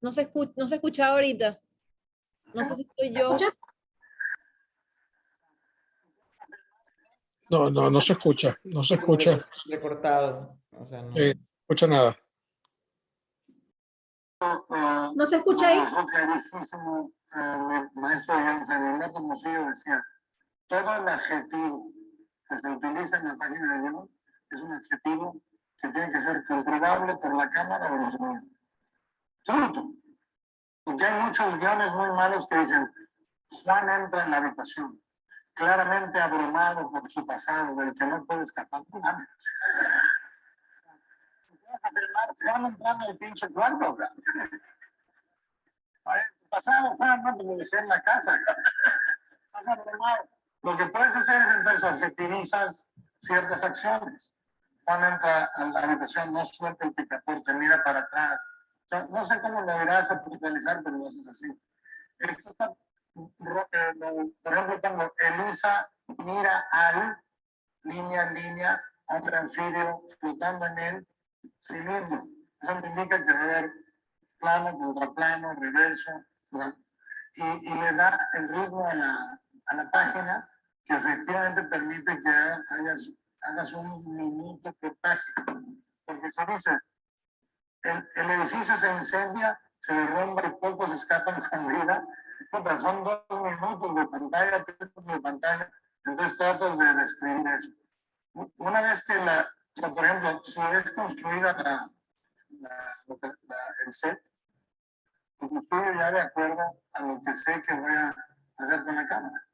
No se escucha ahorita. No sé si estoy yo. ¿escucha? No, no, no se escucha, no se escucha, Recortado. O sea, no. no escucha nada. ¿No se escucha ahí? Me dejó clarísimo el maestro Jaime Neto Mosillo, decía, todo el adjetivo que se utiliza en la página de guión es un adjetivo que tiene que ser comprobable por la cámara o los medios. Punto. Porque hay muchos guiones muy malos que dicen, Juan entra en la habitación, claramente abrumado por su pasado, del que no puede escapar. No mames. Vas a filmar Juan entrando al pinche cuarto, cabrón. Pasado, Juan, no te lo dejé en la casa. Vas a abrumar. Lo que puedes hacer es entonces objetivizas ciertas acciones. Juan entra a la habitación, no suelta el picaporte, mira para atrás. No sé cómo lo irás a puntualizar, pero lo haces así. Esto está, por ejemplo, tengo Elisa mira al, línea, hombre anfibio, flotando en el cilindro. Eso me indica que va a haber plano, contraplano, reverso, ¿no? Y le da el ritmo a la página que efectivamente permite que hagas un minuto por página. Porque si dices, el edificio se incendia, se derrumba y pocos escapan con vida, son 2 minutos de pantalla, 3 minutos de pantalla, entonces tratas de describir eso. Una vez que por ejemplo, si es construida el set, lo construyo ya de acuerdo a lo que sé que voy a hacer con la cámara.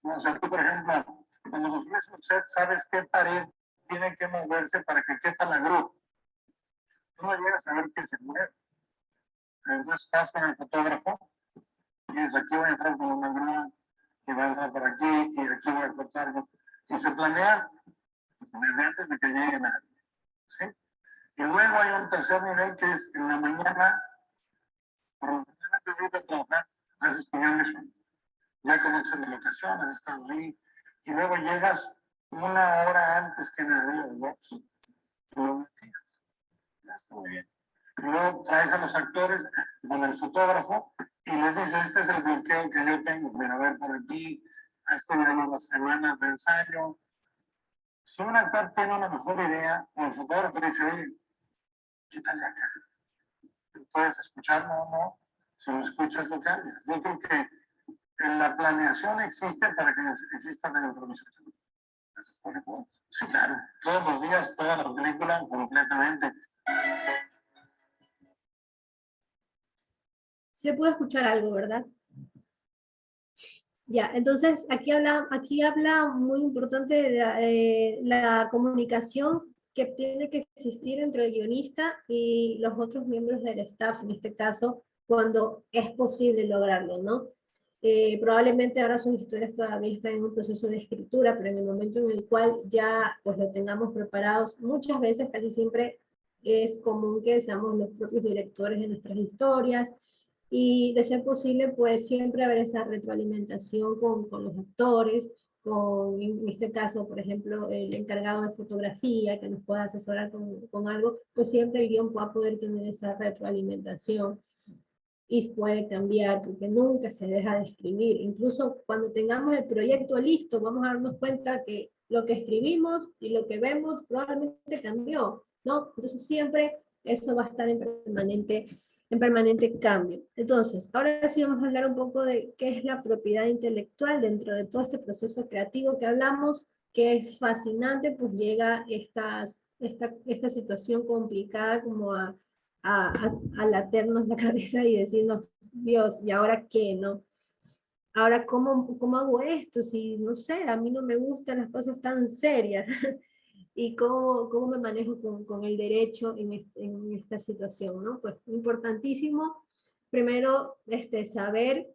O sea, tú, por ejemplo, cuando construyes un set, sabes qué pared tiene que moverse para que quepa la grúa. Tú no llegas a ver qué se mueve. Entonces estás con el fotógrafo y dices, aquí voy a entrar con una grúa y voy a entrar por aquí y aquí voy a cortar. Y se planea desde antes de que llegue nadie. ¿Sí? Y luego hay un tercer nivel que es en la mañana, por la mañana te voy a trabajar, haces tu mismo. Ya conoces la locación, has estado ahí. Y luego llegas 1 hora antes que nadie, o 2, y luego llegas. Ya está muy bien. Y luego traes a los actores con el fotógrafo y les dices, este es el bloqueo que yo tengo. Mira, a ver, por aquí, a esto llevamos las semanas de ensayo. Si un actor tiene una mejor idea, o el fotógrafo dice, oye, quítale acá. Puedes escucharlo o no, si lo escuchas lo cambias. Yo creo que la planeación existe para que exista la improvisación. Sí, claro, todos los días, toda la película completamente. Se puede escuchar algo, ¿verdad? Ya, entonces aquí habla muy importante de la comunicación que tiene que existir entre el guionista y los otros miembros del staff, en este caso, cuando es posible lograrlo, ¿no? Probablemente ahora sus historias todavía están en un proceso de escritura, pero en el momento en el cual ya pues lo tengamos preparados, muchas veces, casi siempre es común que seamos los propios directores de nuestras historias, y de ser posible, pues siempre haber esa retroalimentación con los actores, en este caso, por ejemplo, el encargado de fotografía que nos pueda asesorar con algo, pues siempre el guión va a poder tener esa retroalimentación y puede cambiar porque nunca se deja de escribir. Incluso cuando tengamos el proyecto listo, vamos a darnos cuenta que lo que escribimos y lo que vemos probablemente cambió. ¿no? Entonces siempre eso va a estar en permanente cambio. Entonces, ahora sí vamos a hablar un poco de qué es la propiedad intelectual dentro de todo este proceso creativo que hablamos, que es fascinante, pues llega esta situación complicada como a laternos la cabeza y decirnos, Dios, ¿y ahora qué, no? Ahora, ¿cómo hago esto? Si, no sé, a mí no me gustan las cosas tan serias. ¿Y cómo me manejo con el derecho en esta situación, ¿no? Pues importantísimo, primero, saber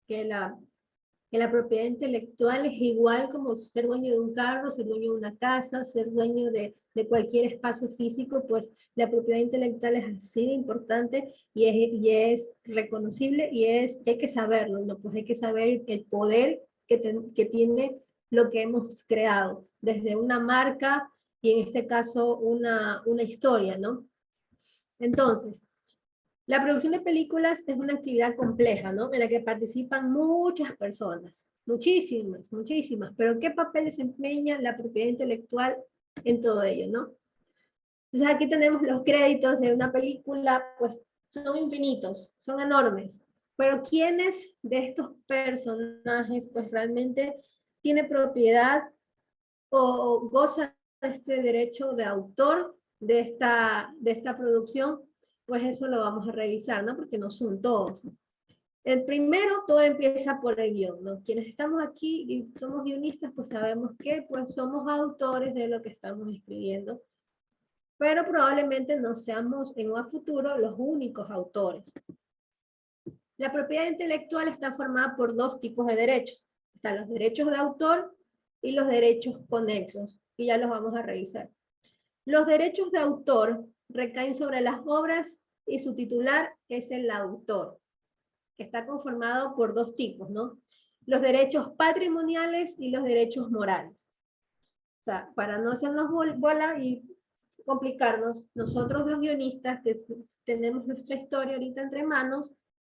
que la propiedad intelectual es igual como ser dueño de un carro, ser dueño de una casa, ser dueño de cualquier espacio físico, pues la propiedad intelectual es así de importante y es reconocible y hay que saberlo, ¿no? Pues hay que saber el poder que tiene lo que hemos creado, desde una marca y en este caso una historia, ¿no? Entonces, la producción de películas es una actividad compleja, ¿no? En la que participan muchas personas, muchísimas, muchísimas, pero ¿qué papel desempeña la propiedad intelectual en todo ello, no? Entonces aquí tenemos los créditos de una película, pues son infinitos, son enormes, pero ¿quiénes de estos personajes pues realmente tiene propiedad o goza de este derecho de autor de esta producción? Pues eso lo vamos a revisar, ¿no? Porque no son todos. El primero, todo empieza por el guión, ¿no? Quienes estamos aquí y somos guionistas, pues sabemos que pues somos autores de lo que estamos escribiendo, pero probablemente no seamos en un futuro los únicos autores. La propiedad intelectual está formada por dos tipos de derechos. Están los derechos de autor y los derechos conexos, y ya los vamos a revisar. Los derechos de autor recaen sobre las obras y su titular es el autor, que está conformado por dos tipos, ¿no? Los derechos patrimoniales y los derechos morales. O sea, para no hacernos bola y complicarnos, nosotros los guionistas que tenemos nuestra historia ahorita entre manos,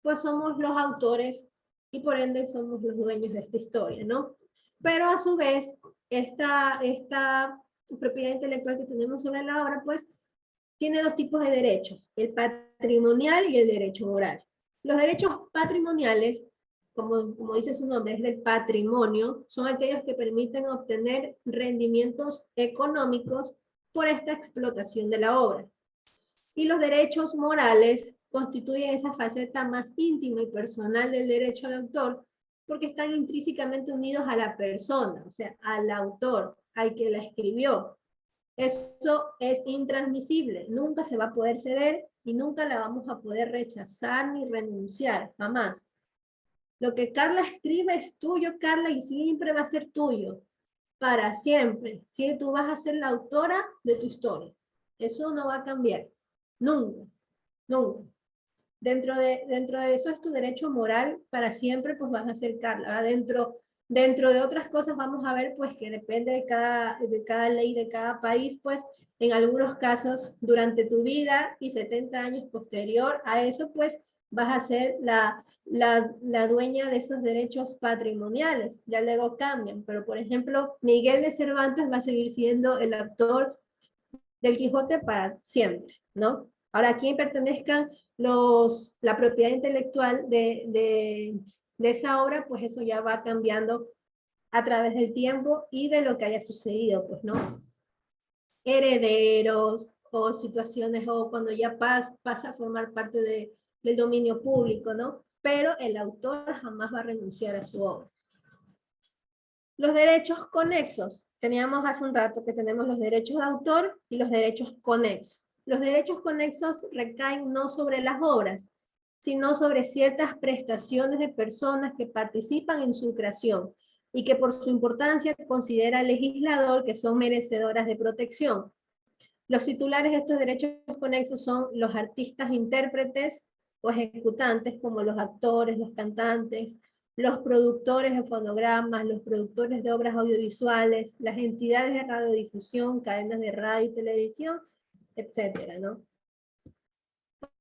pues somos los autores y por ende somos los dueños de esta historia, ¿no? Pero a su vez, esta propiedad intelectual que tenemos sobre la obra, pues tiene dos tipos de derechos, el patrimonial y el derecho moral. Los derechos patrimoniales, como dice su nombre, es del patrimonio, son aquellos que permiten obtener rendimientos económicos por esta explotación de la obra. Y los derechos morales constituyen esa faceta más íntima y personal del derecho de autor, porque están intrínsecamente unidos a la persona, o sea, al autor, al que la escribió. Eso es intransmisible, nunca se va a poder ceder y nunca la vamos a poder rechazar ni renunciar, jamás. Lo que Carla escribe es tuyo, Carla, y siempre va a ser tuyo, para siempre. Si tú vas a ser la autora de tu historia, eso no va a cambiar, nunca, nunca. Dentro de eso es tu derecho moral, para siempre pues vas a ser Carla. Dentro de otras cosas vamos a ver pues que depende de cada ley de cada país, pues en algunos casos durante tu vida y 70 años posterior a eso pues vas a ser la dueña de esos derechos patrimoniales, ya luego cambian, pero por ejemplo Miguel de Cervantes va a seguir siendo el autor del Quijote para siempre, ¿no? Ahora, ¿a quién pertenezcan la propiedad intelectual de esa obra? Pues eso ya va cambiando a través del tiempo y de lo que haya sucedido, pues, ¿no? Herederos o situaciones, o cuando ya pasa a formar parte del dominio público, ¿no? Pero el autor jamás va a renunciar a su obra. Los derechos conexos. Teníamos hace un rato que tenemos los derechos de autor y los derechos conexos. Los derechos conexos recaen no sobre las obras, sino sobre ciertas prestaciones de personas que participan en su creación y que por su importancia considera el legislador que son merecedoras de protección. Los titulares de estos derechos conexos son los artistas intérpretes o ejecutantes, como los actores, los cantantes, los productores de fonogramas, los productores de obras audiovisuales, las entidades de radiodifusión, cadenas de radio y televisión, etcétera, ¿no?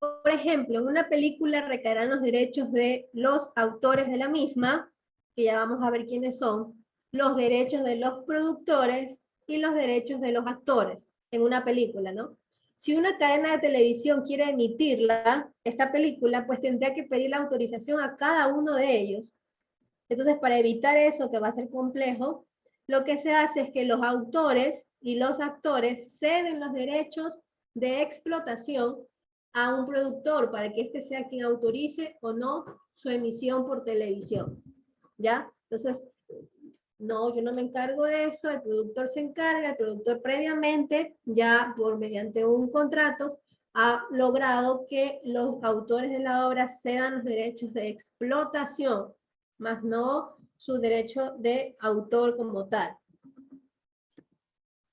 Por ejemplo, en una película recaerán los derechos de los autores de la misma, que ya vamos a ver quiénes son, los derechos de los productores y los derechos de los actores en una película, ¿no? Si una cadena de televisión quiere emitirla, esta película, pues tendría que pedir la autorización a cada uno de ellos. Entonces, para evitar eso, que va a ser complejo, lo que se hace es que los autores y los actores ceden los derechos de explotación a un productor para que éste sea quien autorice o no su emisión por televisión. ¿Ya? Entonces, no, yo no me encargo de eso, el productor se encarga, el productor previamente, ya por mediante un contrato, ha logrado que los autores de la obra cedan los derechos de explotación, más no su derecho de autor como tal.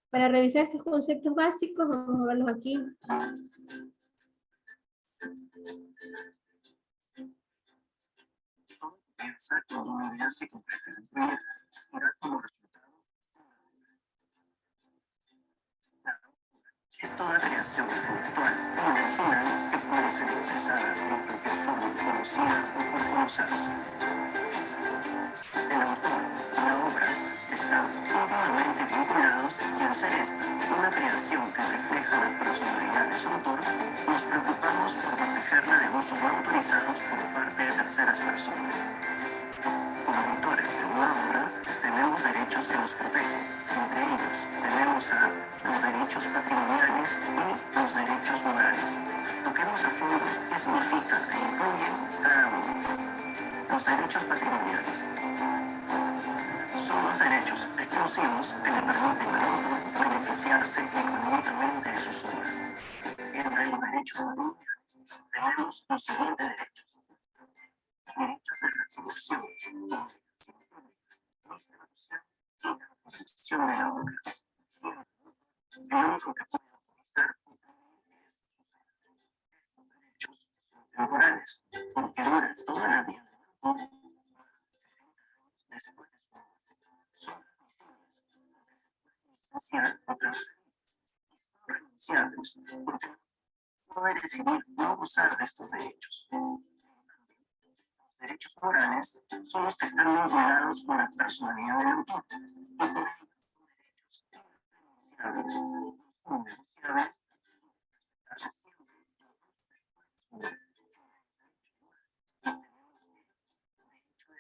Para revisar estos conceptos básicos, vamos a verlos aquí. Piensa que una idea se completa en el proyecto y da como resultado es toda creación intelectual o original que puede ser expresada en cualquier forma conocida o por conocerse. El autor y la obra están íntimamente vinculados y al ser esta una creación que refleja la personalidad de su autor, nos preocupamos por protegerla de usos no autorizados por parte de terceras personas. Como autores de una obra, tenemos derechos que nos protegen. Entre ellos, tenemos a los derechos patrimoniales y los derechos morales. Toquemos a fondo qué significa e incluyen cada uno. Los derechos patrimoniales son los derechos exclusivos que le permiten al autor beneficiarse económicamente de sus obras. Entre los derechos patrimoniales tenemos los siguientes derechos. Derechos de retribución, distribución y transformación de la obra. El único que puede autorizar estos derechos son temporales, porque duran toda la vida del autor, después de su muerte. Son admisibles porque se pueden licenciar o transferir, y son renunciables porque puede decidir no gozar de estos derechos. Los derechos morales son los que están vinculados con la personalidad del autor, y por ello son derechos irrenunciables, son negociables,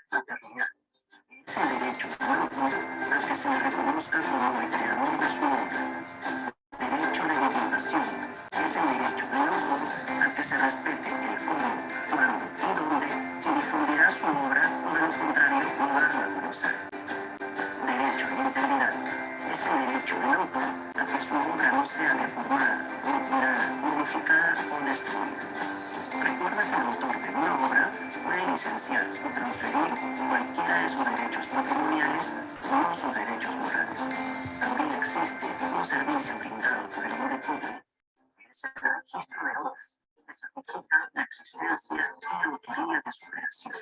paternidad. Es el derecho del autor a que se le reconozca como el creador de su obra. Derecho de divulgación es el derecho del autor a que se respete el cómo, cuándo y dónde se difundirá su obra o de lo contrario no darla a conocer. Derecho de integridad es el derecho del autor a que su obra no sea deformada, mutilada, modificada o destruida. Recuerda que el autor de una obra puede licenciar o transferir cualquiera de sus derechos patrimoniales o no sus derechos morales. También existe un servicio brindado por el ente público, que es el registro de obras, que certifica la existencia y autoría de su creación.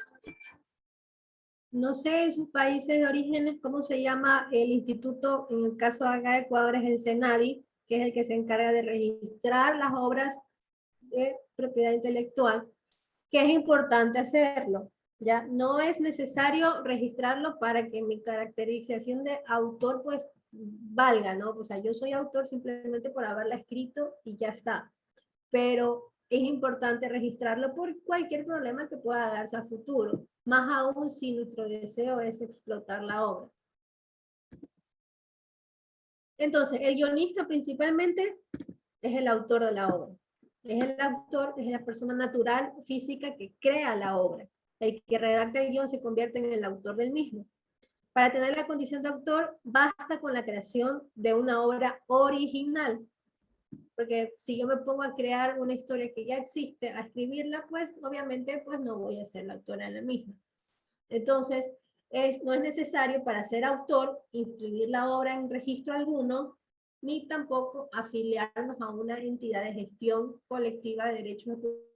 No sé en sus países de orígenes cómo se llama el instituto, en el caso de acá de Ecuador es el CENADI, que es el que se encarga de registrar las obras de propiedad intelectual, que es importante hacerlo. Ya no es necesario registrarlo para que mi caracterización de autor pues valga, ¿no? O sea, yo soy autor simplemente por haberla escrito y ya está. Pero es importante registrarlo por cualquier problema que pueda darse a futuro, más aún si nuestro deseo es explotar la obra. Entonces, el guionista principalmente es el autor de la obra. Es el autor, es la persona natural, física que crea la obra. El que redacta el guión se convierte en el autor del mismo. Para tener la condición de autor, basta con la creación de una obra original. Porque si yo me pongo a crear una historia que ya existe, a escribirla, pues obviamente pues no voy a ser la autora de la misma. Entonces, no es necesario para ser autor inscribir la obra en registro alguno, ni tampoco afiliarnos a una entidad de gestión colectiva de derechos de propiedad.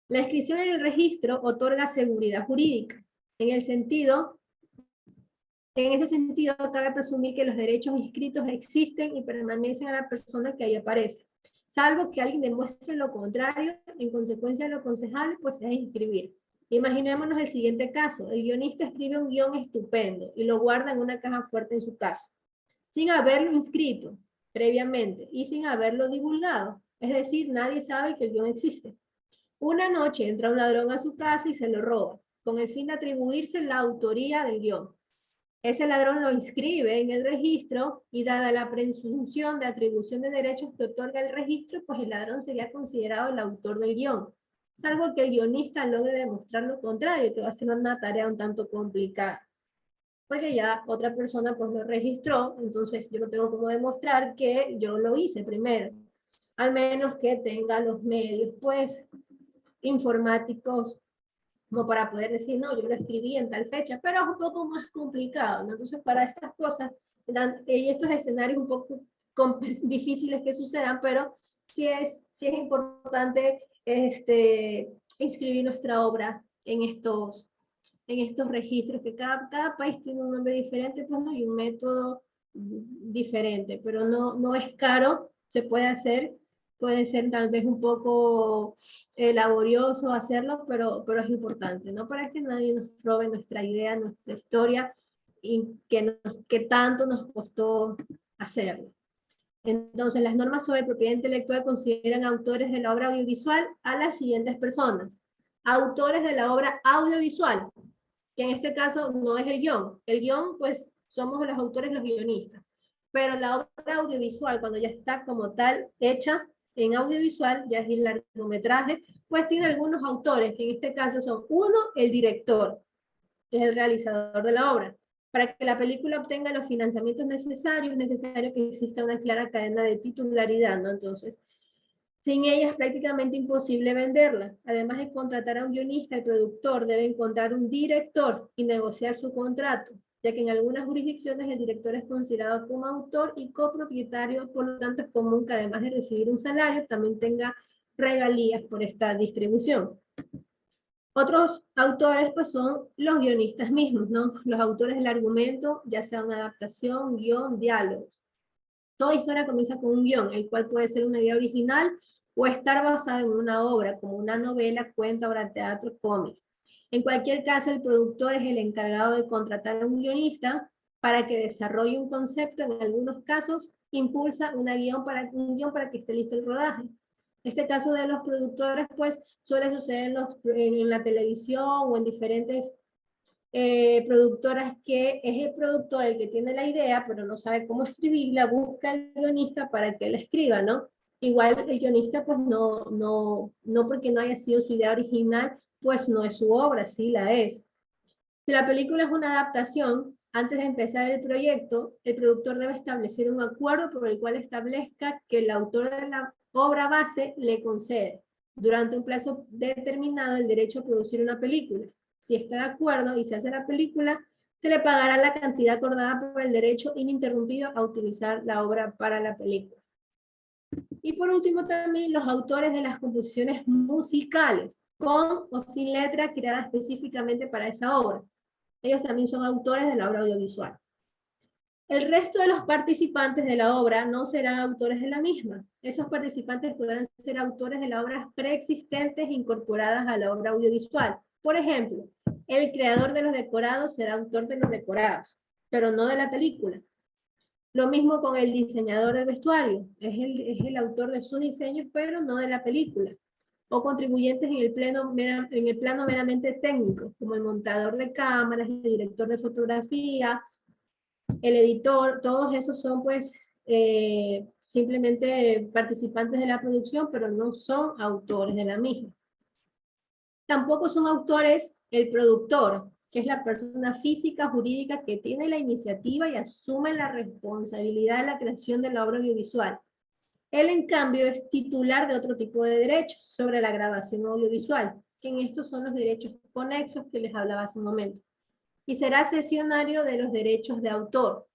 La inscripción en el registro otorga seguridad jurídica, en ese sentido, cabe presumir que los derechos inscritos existen y permanecen a la persona que ahí aparece. Salvo que alguien demuestre lo contrario, en consecuencia lo aconsejable, pues es inscribir. Imaginémonos el siguiente caso. El guionista escribe un guión estupendo y lo guarda en una caja fuerte en su casa, sin haberlo inscrito previamente y sin haberlo divulgado. Es decir, nadie sabe que el guión existe. Una noche entra un ladrón a su casa y se lo roba, con el fin de atribuirse la autoría del guión. Ese ladrón lo inscribe en el registro y dada la presunción de atribución de derechos que otorga el registro, pues el ladrón sería considerado el autor del guión, salvo que el guionista logre demostrar lo contrario, que va a ser una tarea un tanto complicada. Porque ya otra persona pues lo registró, entonces yo no tengo cómo demostrar que yo lo hice primero, al menos que tenga los medios pues informáticos como para poder decir, no, yo lo escribí en tal fecha, pero es un poco más complicado, ¿no? Entonces, para estas cosas, y estos escenarios un poco difíciles que sucedan, pero sí es importante inscribir nuestra obra en estos registros, que cada país tiene un nombre diferente, pues, ¿no? Y un método diferente, pero no es caro, se puede hacer. Puede ser tal vez un poco laborioso hacerlo, pero es importante, ¿no? Para que nadie nos robe nuestra idea, nuestra historia, y que tanto nos costó hacerlo. Entonces, las normas sobre propiedad intelectual consideran autores de la obra audiovisual a las siguientes personas. Autores de la obra audiovisual, que en este caso no es el guión. El guión, pues, somos los autores, los guionistas. Pero la obra audiovisual, cuando ya está como tal hecha, en audiovisual, ya es el largometraje, pues tiene algunos autores, que en este caso son uno, el director, que es el realizador de la obra. Para que la película obtenga los financiamientos necesarios, es necesario que exista una clara cadena de titularidad, ¿no? Entonces, sin ella es prácticamente imposible venderla. Además de contratar a un guionista, el productor debe encontrar un director y negociar su contrato, ya que en algunas jurisdicciones el director es considerado como autor y copropietario, por lo tanto es común que además de recibir un salario, también tenga regalías por esta distribución. Otros autores pues son los guionistas mismos, ¿no? Los autores del argumento, ya sea una adaptación, guión, diálogo. Toda historia comienza con un guión, el cual puede ser una idea original o estar basado en una obra, como una novela, cuento, obra de teatro, cómic. En cualquier caso, el productor es el encargado de contratar a un guionista para que desarrolle un concepto. En algunos casos, impulsa un guión para que esté listo el rodaje. Este caso de los productores, pues, suele suceder en la televisión o en diferentes productoras, que es el productor el que tiene la idea, pero no sabe cómo escribirla, busca al guionista para que la escriba, ¿no? Igual el guionista, pues, no porque no haya sido su idea original, pues no es su obra, sí la es. Si la película es una adaptación, antes de empezar el proyecto, el productor debe establecer un acuerdo por el cual establezca que el autor de la obra base le concede, durante un plazo determinado, el derecho a producir una película. Si está de acuerdo y se hace la película, se le pagará la cantidad acordada por el derecho ininterrumpido a utilizar la obra para la película. Y por último también los autores de las composiciones musicales, con o sin letra creada específicamente para esa obra. Ellos también son autores de la obra audiovisual. El resto de los participantes de la obra no serán autores de la misma. Esos participantes podrán ser autores de las obras preexistentes incorporadas a la obra audiovisual. Por ejemplo, el creador de los decorados será autor de los decorados, pero no de la película. Lo mismo con el diseñador del vestuario. Es el autor de sus diseños, pero no de la película. O contribuyentes en el plano meramente técnico, como el montador de cámaras, el director de fotografía, el editor. Todos esos son pues simplemente participantes de la producción, pero no son autores de la misma. Tampoco son autores el productor, que es la persona física, jurídica, que tiene la iniciativa y asume la responsabilidad de la creación de la obra audiovisual. Él, en cambio, es titular de otro tipo de derechos sobre la grabación audiovisual, que en estos son los derechos conexos que les hablaba hace un momento. Y será cesionario de los derechos de autor.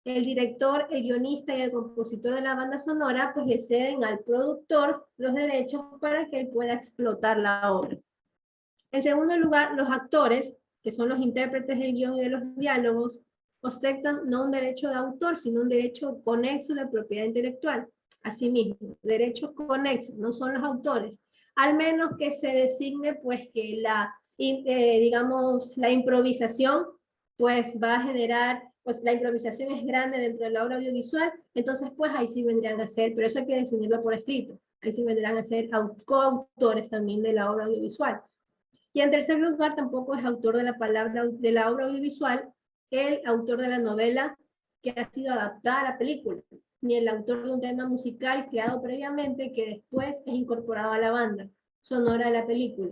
El director, el guionista y el compositor de la banda sonora pues le ceden al productor los derechos para que él pueda explotar la obra. En segundo lugar, los actores, que son los intérpretes del guión y de los diálogos, ostentan no un derecho de autor, sino un derecho conexo de propiedad intelectual. Asimismo, derechos conexos, no son los autores, al menos que se designe pues que digamos, la improvisación pues va a generar, pues la improvisación es grande dentro de la obra audiovisual, entonces pues ahí sí vendrían a ser, pero eso hay que definirlo por escrito, ahí sí vendrán a ser coautores también de la obra audiovisual. Y en tercer lugar, tampoco es autor de la palabra de la obra audiovisual el autor de la novela que ha sido adaptada a la película, ni el autor de un tema musical creado previamente que después es incorporado a la banda sonora de la película.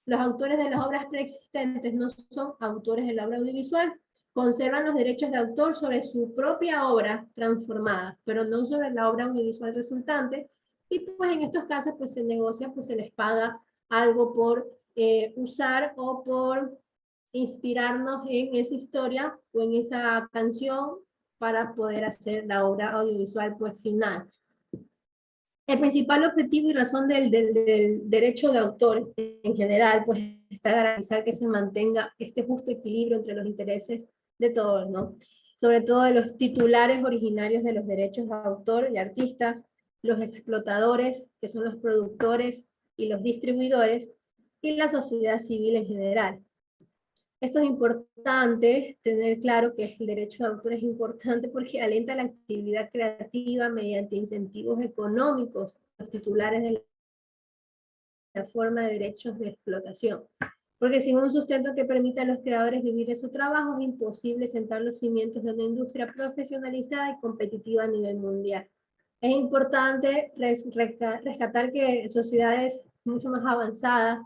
Los autores de las obras preexistentes no son autores de la obra audiovisual, conservan los derechos de autor sobre su propia obra transformada, pero no sobre la obra audiovisual resultante, y pues en estos casos pues se negocia, pues se les paga algo por usar o por inspirarnos en esa historia o en esa canción para poder hacer la obra audiovisual pues final. El principal objetivo y razón del derecho de autor en general pues está garantizar que se mantenga este justo equilibrio entre los intereses de todos, ¿no? Sobre todo de los titulares originarios de los derechos de autor y artistas, los explotadores, que son los productores y los distribuidores, y la sociedad civil en general. Esto es importante, tener claro que el derecho de autor es importante porque alenta la actividad creativa mediante incentivos económicos, los titulares de la forma de derechos de explotación. Porque sin un sustento que permita a los creadores vivir de su trabajo, es imposible sentar los cimientos de una industria profesionalizada y competitiva a nivel mundial. Es importante rescatar que sociedades mucho más avanzadas,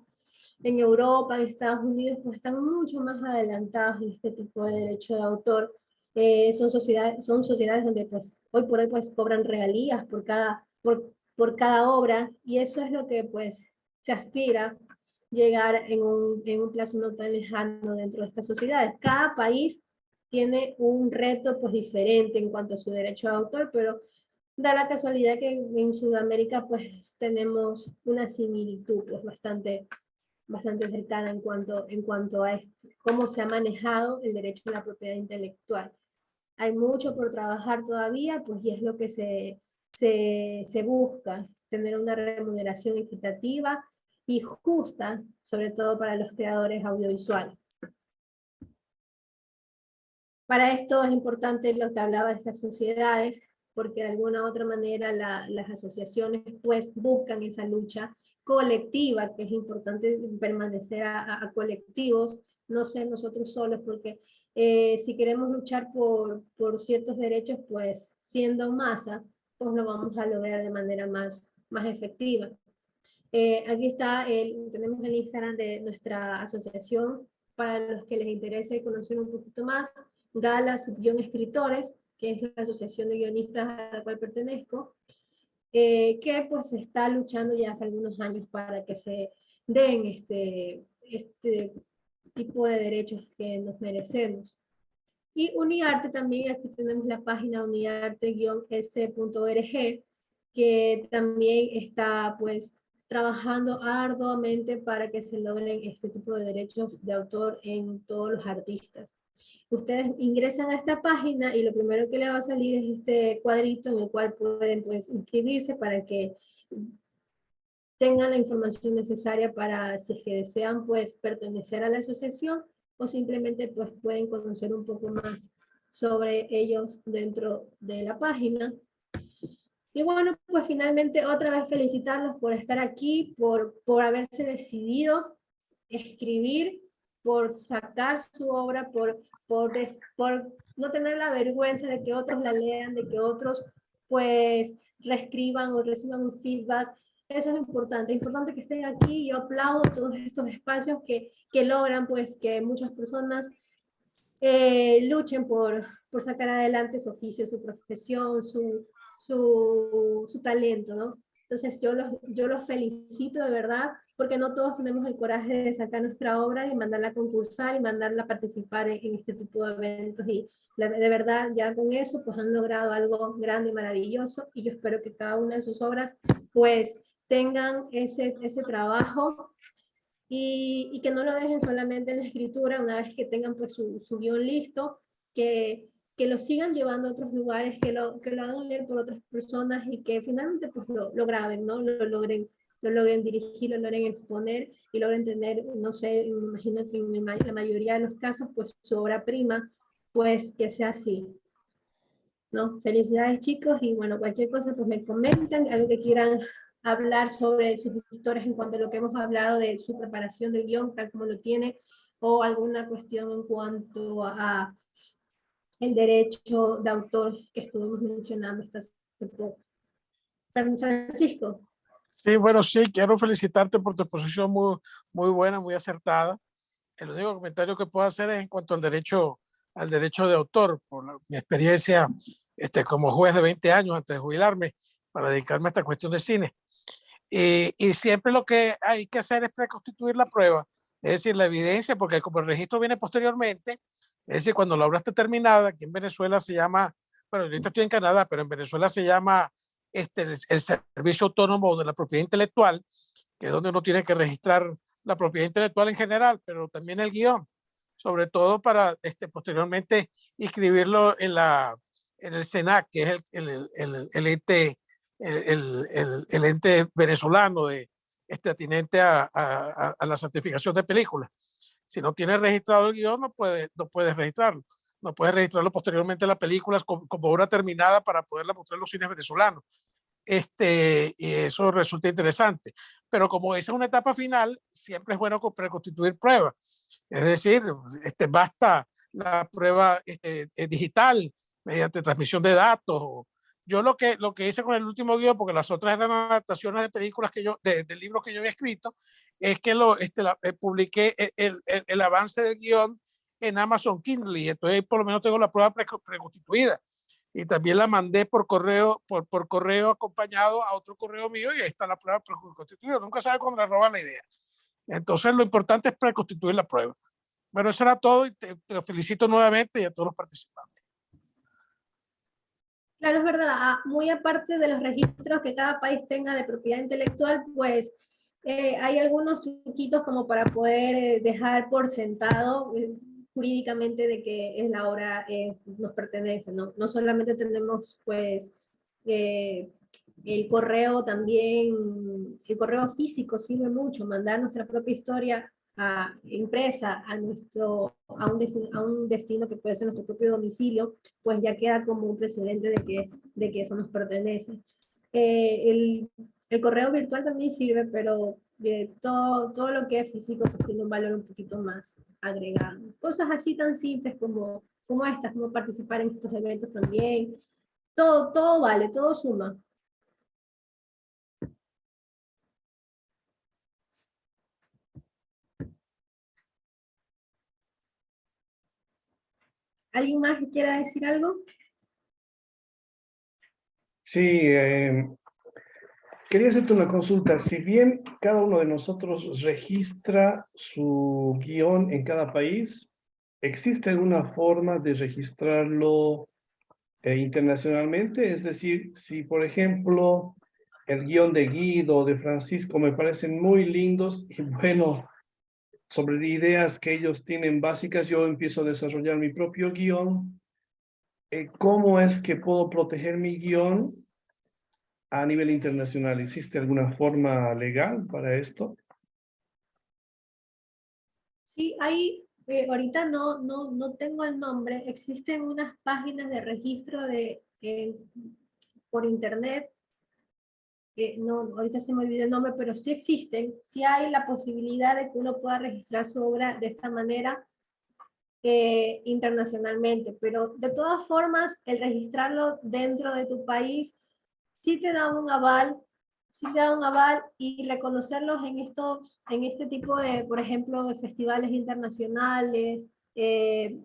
en Europa, en Estados Unidos, pues están mucho más adelantados en este tipo de derecho de autor. Son sociedades donde pues, hoy por hoy pues, cobran regalías por cada obra, y eso es lo que pues, se aspira llegar en un plazo no tan lejano dentro de estas sociedades. Cada país tiene un reto pues, diferente en cuanto a su derecho de autor, pero da la casualidad que en Sudamérica pues, tenemos una similitud pues, bastante cercana en cuanto a cómo se ha manejado el derecho a la propiedad intelectual. Hay mucho por trabajar todavía, pues y es lo que se busca, tener una remuneración equitativa y justa, sobre todo para los creadores audiovisuales. Para esto es importante lo que hablaba de estas sociedades, porque de alguna u otra manera las asociaciones pues buscan esa lucha colectiva, que es importante permanecer a colectivos, no ser nosotros solos, porque si queremos luchar por ciertos derechos, pues siendo masa, pues lo vamos a lograr de manera más efectiva. Aquí está, tenemos el Instagram de nuestra asociación, para los que les interese conocer un poquito más, Galas-Escritores, que es la asociación de guionistas a la cual pertenezco, que pues está luchando ya hace algunos años para que se den este tipo de derechos que nos merecemos. Y Uniarte también, aquí tenemos la página uniarte-s.org, que también está pues trabajando arduamente para que se logren este tipo de derechos de autor en todos los artistas. Ustedes ingresan a esta página y lo primero que le va a salir es este cuadrito en el cual pueden pues inscribirse para que tengan la información necesaria para, si es que desean pues pertenecer a la asociación, o simplemente pues pueden conocer un poco más sobre ellos dentro de la página. Y bueno, pues finalmente otra vez felicitarlos por estar aquí, por haberse decidido escribir, por sacar su obra, por no tener la vergüenza de que otros la lean, de que otros pues reescriban o reciban un feedback. Eso es importante que estén aquí. Yo aplaudo todos estos espacios que logran pues que muchas personas luchen por sacar adelante su oficio, su profesión, su talento, ¿no? Entonces yo los felicito de verdad, porque no todos tenemos el coraje de sacar nuestra obra y mandarla a concursar y mandarla a participar en este tipo de eventos, y de verdad ya con eso pues han logrado algo grande y maravilloso, y yo espero que cada una de sus obras pues tengan ese trabajo y que no lo dejen solamente en la escritura. Una vez que tengan pues su guión listo, que que lo sigan llevando a otros lugares, que lo hagan leer por otras personas y que finalmente pues lo graben, ¿no? Lo logren dirigir, lo logren exponer y logren tener, no sé, me imagino que en la mayoría de los casos, pues su obra prima, pues que sea así, ¿no? Felicidades chicos y bueno, cualquier cosa pues me comentan, algo que quieran hablar sobre sus historias en cuanto a lo que hemos hablado de su preparación del guión, tal como lo tiene, o alguna cuestión en cuanto a el derecho de autor que estuvimos mencionando hasta hace poco. Francisco. Sí, bueno, sí, quiero felicitarte por tu exposición muy buena, muy acertada. El único comentario que puedo hacer es en cuanto al derecho de autor, por mi experiencia como juez de 20 años antes de jubilarme para dedicarme a esta cuestión de cine. Y siempre lo que hay que hacer es preconstituir la prueba, es decir, la evidencia, porque como el registro viene posteriormente, es decir, cuando la obra esté terminada, aquí en Venezuela se llama, bueno, yo estoy en Canadá, pero en Venezuela se llama el Servicio Autónomo de la Propiedad Intelectual, que es donde uno tiene que registrar la propiedad intelectual en general, pero también el guión, sobre todo para posteriormente inscribirlo en el SENAC, que es el ente el ente venezolano atinente a la certificación de películas. Si no tienes registrado el guión, no puedes registrarlo. No puedes registrarlo posteriormente las películas como obra terminada para poderla mostrar en los cines venezolanos. Y eso resulta interesante. Pero como esa es una etapa final, siempre es bueno preconstituir pruebas. Es decir, basta la prueba digital mediante transmisión de datos. Yo lo que hice con el último guión, porque las otras eran adaptaciones de películas de libros que yo había escrito, es que publiqué el avance del guión en Amazon Kindle, y entonces por lo menos tengo la prueba preconstituida. Y también la mandé por correo acompañado a otro correo mío, y ahí está la prueba preconstituida. Nunca sabe cuándo le roban la idea. Entonces lo importante es preconstituir la prueba. Bueno, eso era todo, y te felicito nuevamente y a todos los participantes. Claro, es verdad, muy aparte de los registros que cada país tenga de propiedad intelectual, pues hay algunos truquitos como para poder dejar por sentado jurídicamente de que la obra nos pertenece, ¿no? No solamente tenemos pues el correo también, el correo físico sirve mucho, mandar nuestra propia historia impresa a un destino que puede ser nuestro propio domicilio, pues ya queda como un precedente de que eso nos pertenece. El correo virtual también sirve, pero todo lo que es físico pues tiene un valor un poquito más agregado. Cosas así tan simples como estas, como participar en estos eventos también. Todo vale, todo suma. ¿Alguien más que quiera decir algo? Sí, quería hacerte una consulta. Si bien cada uno de nosotros registra su guión en cada país, ¿existe alguna forma de registrarlo internacionalmente? Es decir, si por ejemplo el guión de Guido o de Francisco me parecen muy lindos y bueno, sobre ideas que ellos tienen básicas, yo empiezo a desarrollar mi propio guión. ¿Cómo es que puedo proteger mi guión a nivel internacional? ¿Existe alguna forma legal para esto? Sí, ahí ahorita no tengo el nombre. Existen unas páginas de registro por internet. No, ahorita se me olvidó el nombre, pero sí existen. Sí hay la posibilidad de que uno pueda registrar su obra de esta manera internacionalmente. Pero de todas formas, el registrarlo dentro de tu país sí te da un aval, y reconocerlos en este tipo de, por ejemplo, de festivales internacionales, te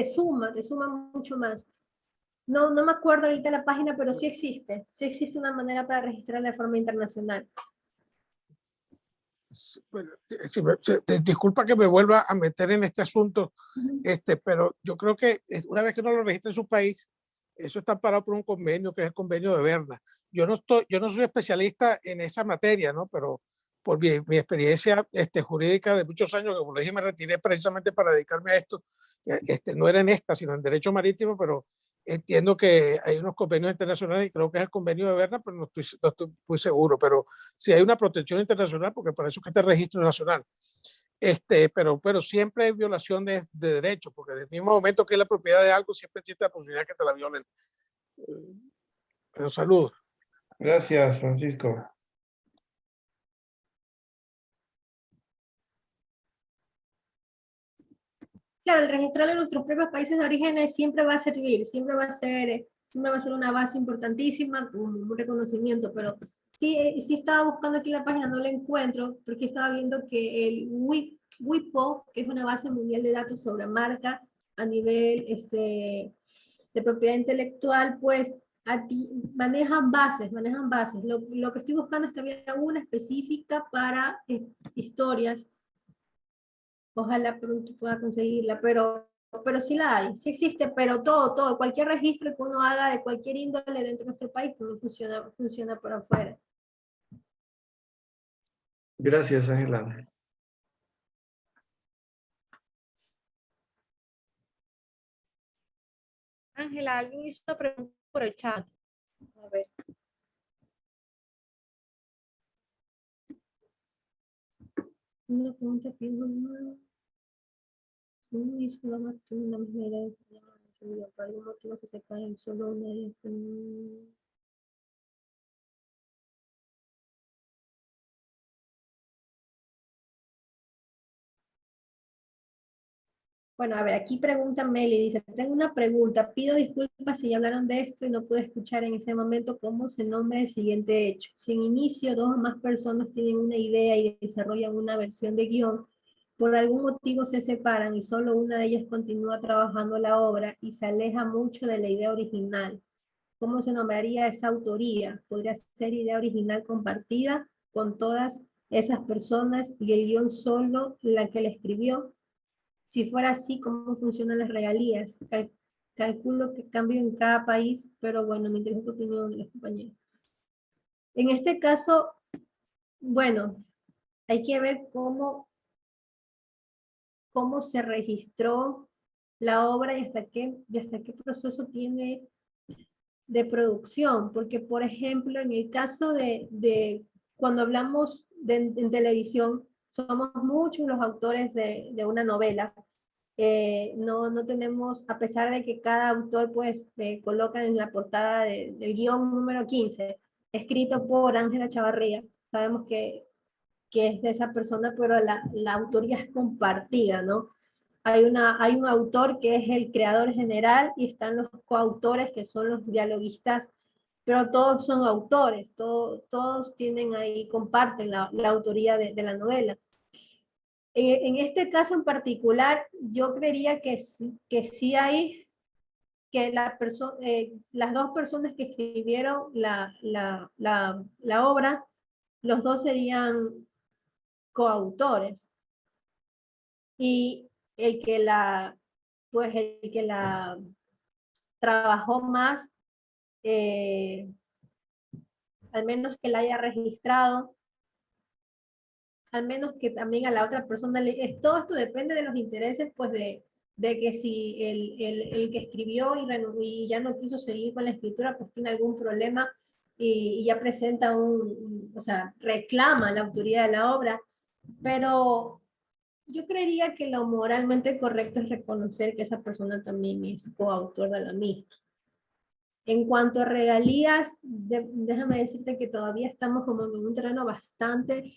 suma mucho más. No me acuerdo ahorita la página, pero sí existe una manera para registrarla de forma internacional. Bueno, disculpa que me vuelva a meter en este asunto, pero yo creo que una vez que uno lo registra en su país, eso está parado por un convenio, que es el convenio de Berna. Yo no soy especialista en esa materia, ¿no? Pero por mi experiencia jurídica de muchos años, que como le dije, me retiré precisamente para dedicarme a esto. No era en esta, sino en derecho marítimo, pero entiendo que hay unos convenios internacionales y creo que es el convenio de Berna, pero no estoy muy seguro. Pero sí hay una protección internacional, porque para eso es que está el registro nacional. Pero siempre hay violación de derechos, porque desde el mismo momento que es la propiedad de algo, siempre existe la posibilidad que te la violen. Pero saludos. Gracias, Francisco. Claro, el registrarlo en nuestros propios países de origen siempre va a servir, siempre va a ser una base importantísima, un reconocimiento, pero sí estaba buscando aquí la página, no la encuentro, porque estaba viendo que el WIPO, que es una base mundial de datos sobre marca a nivel de propiedad intelectual, pues manejan bases. Lo que estoy buscando es que había una específica para historias. Ojalá pronto pueda conseguirla, pero sí la hay, sí existe, pero cualquier registro que uno haga de cualquier índole dentro de nuestro país, no funciona por afuera. Gracias, Ángela. Ángela, alguien hizo una pregunta por el chat. A ver. Una pregunta que no hizo la misma idea de por algún motivo se separan solo una de Bueno, a ver, aquí pregunta Meli, dice, tengo una pregunta, pido disculpas si ya hablaron de esto y no pude escuchar en ese momento cómo se nombra el siguiente hecho. Si en inicio dos o más personas tienen una idea y desarrollan una versión de guión, por algún motivo se separan y solo una de ellas continúa trabajando la obra y se aleja mucho de la idea original. ¿Cómo se nombraría esa autoría? ¿Podría ser idea original compartida con todas esas personas y el guión solo la que la escribió? Si fuera así, ¿cómo funcionan las regalías? Calculo que cambio en cada país, pero bueno, me interesa tu opinión de los compañeros. En este caso, bueno, hay que ver cómo se registró la obra y hasta qué proceso tiene de producción, porque por ejemplo, en el caso de cuando hablamos en televisión, somos muchos los autores de una novela. No tenemos, a pesar de que cada autor pues coloca en la portada del guión número 15, escrito por Ángela Chavarría, sabemos que es de esa persona, pero la autoría es compartida, ¿no? Hay un autor que es el creador general y están los coautores que son los dialoguistas, pero todos son autores, todos tienen ahí, comparten la autoría de la novela. En este caso en particular, yo creería que sí hay, que las dos personas que escribieron la obra, los dos serían coautores. Y el que la trabajó más, al menos que la haya registrado, al menos que también a la otra persona todo esto depende de los intereses, pues de que si el que escribió y ya no quiso seguir con la escritura, pues tiene algún problema y ya presenta o sea, reclama la autoría de la obra, pero yo creería que lo moralmente correcto es reconocer que esa persona también es coautor de la misma. En cuanto a regalías, déjame decirte que todavía estamos como en un terreno bastante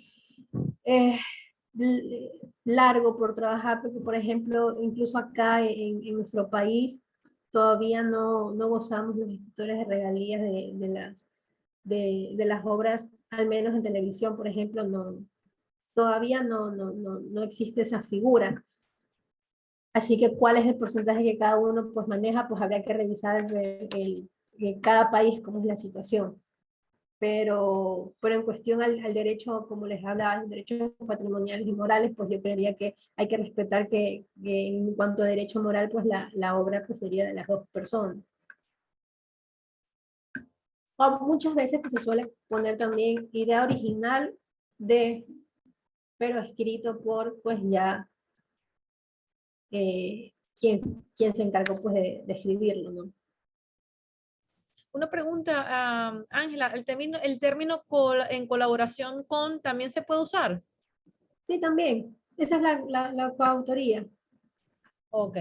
largo por trabajar, porque por ejemplo, incluso acá en nuestro país, todavía no gozamos los escritores de regalías de las obras, al menos en televisión, por ejemplo, todavía no existe esa figura. Así que cuál es el porcentaje que cada uno pues maneja, pues habría que revisar cada país cómo es la situación. Pero en cuestión al derecho, como les hablaba, derechos patrimoniales y morales, pues yo creería que hay que respetar que en cuanto a derecho moral, pues la obra pues sería de las dos personas. O muchas veces pues se suele poner también idea original pero escrito por, pues ya, quien se encargó pues de escribirlo, ¿no? Una pregunta, Ángela, el término en colaboración con también se puede usar. Sí, también. Esa es la coautoría. Ok.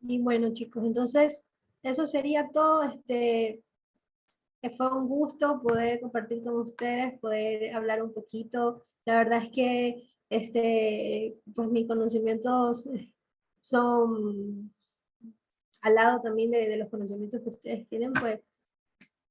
Y bueno, chicos, entonces eso sería todo. Fue un gusto poder compartir con ustedes, poder hablar un poquito. La verdad es que pues mis conocimientos son al lado también de los conocimientos que ustedes tienen, pues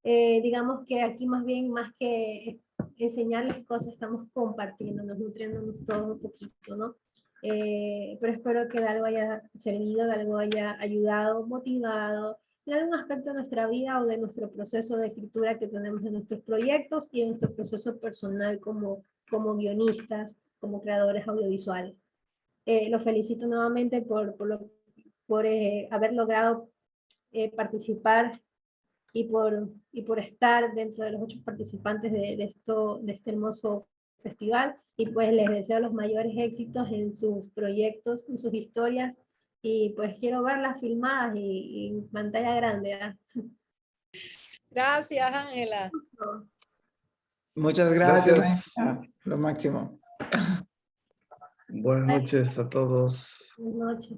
digamos que aquí más bien, más que enseñarles cosas, estamos compartiéndonos, nutriéndonos todos un poquito, ¿no? Pero espero que de algo haya servido, de algo haya ayudado, motivado, en algún aspecto de nuestra vida o de nuestro proceso de escritura que tenemos en nuestros proyectos y en nuestro proceso personal como guionistas, como creadores audiovisuales. Los felicito nuevamente por haber logrado participar y por estar dentro de los 8 participantes de este hermoso festival. Y pues les deseo los mayores éxitos en sus proyectos, en sus historias. Y pues quiero verlas filmadas y en pantalla grande. ¿Ah? Gracias, Ángela. Muchas gracias, Gracias. Ángela. Lo máximo. Buenas noches a todos. Buenas noches.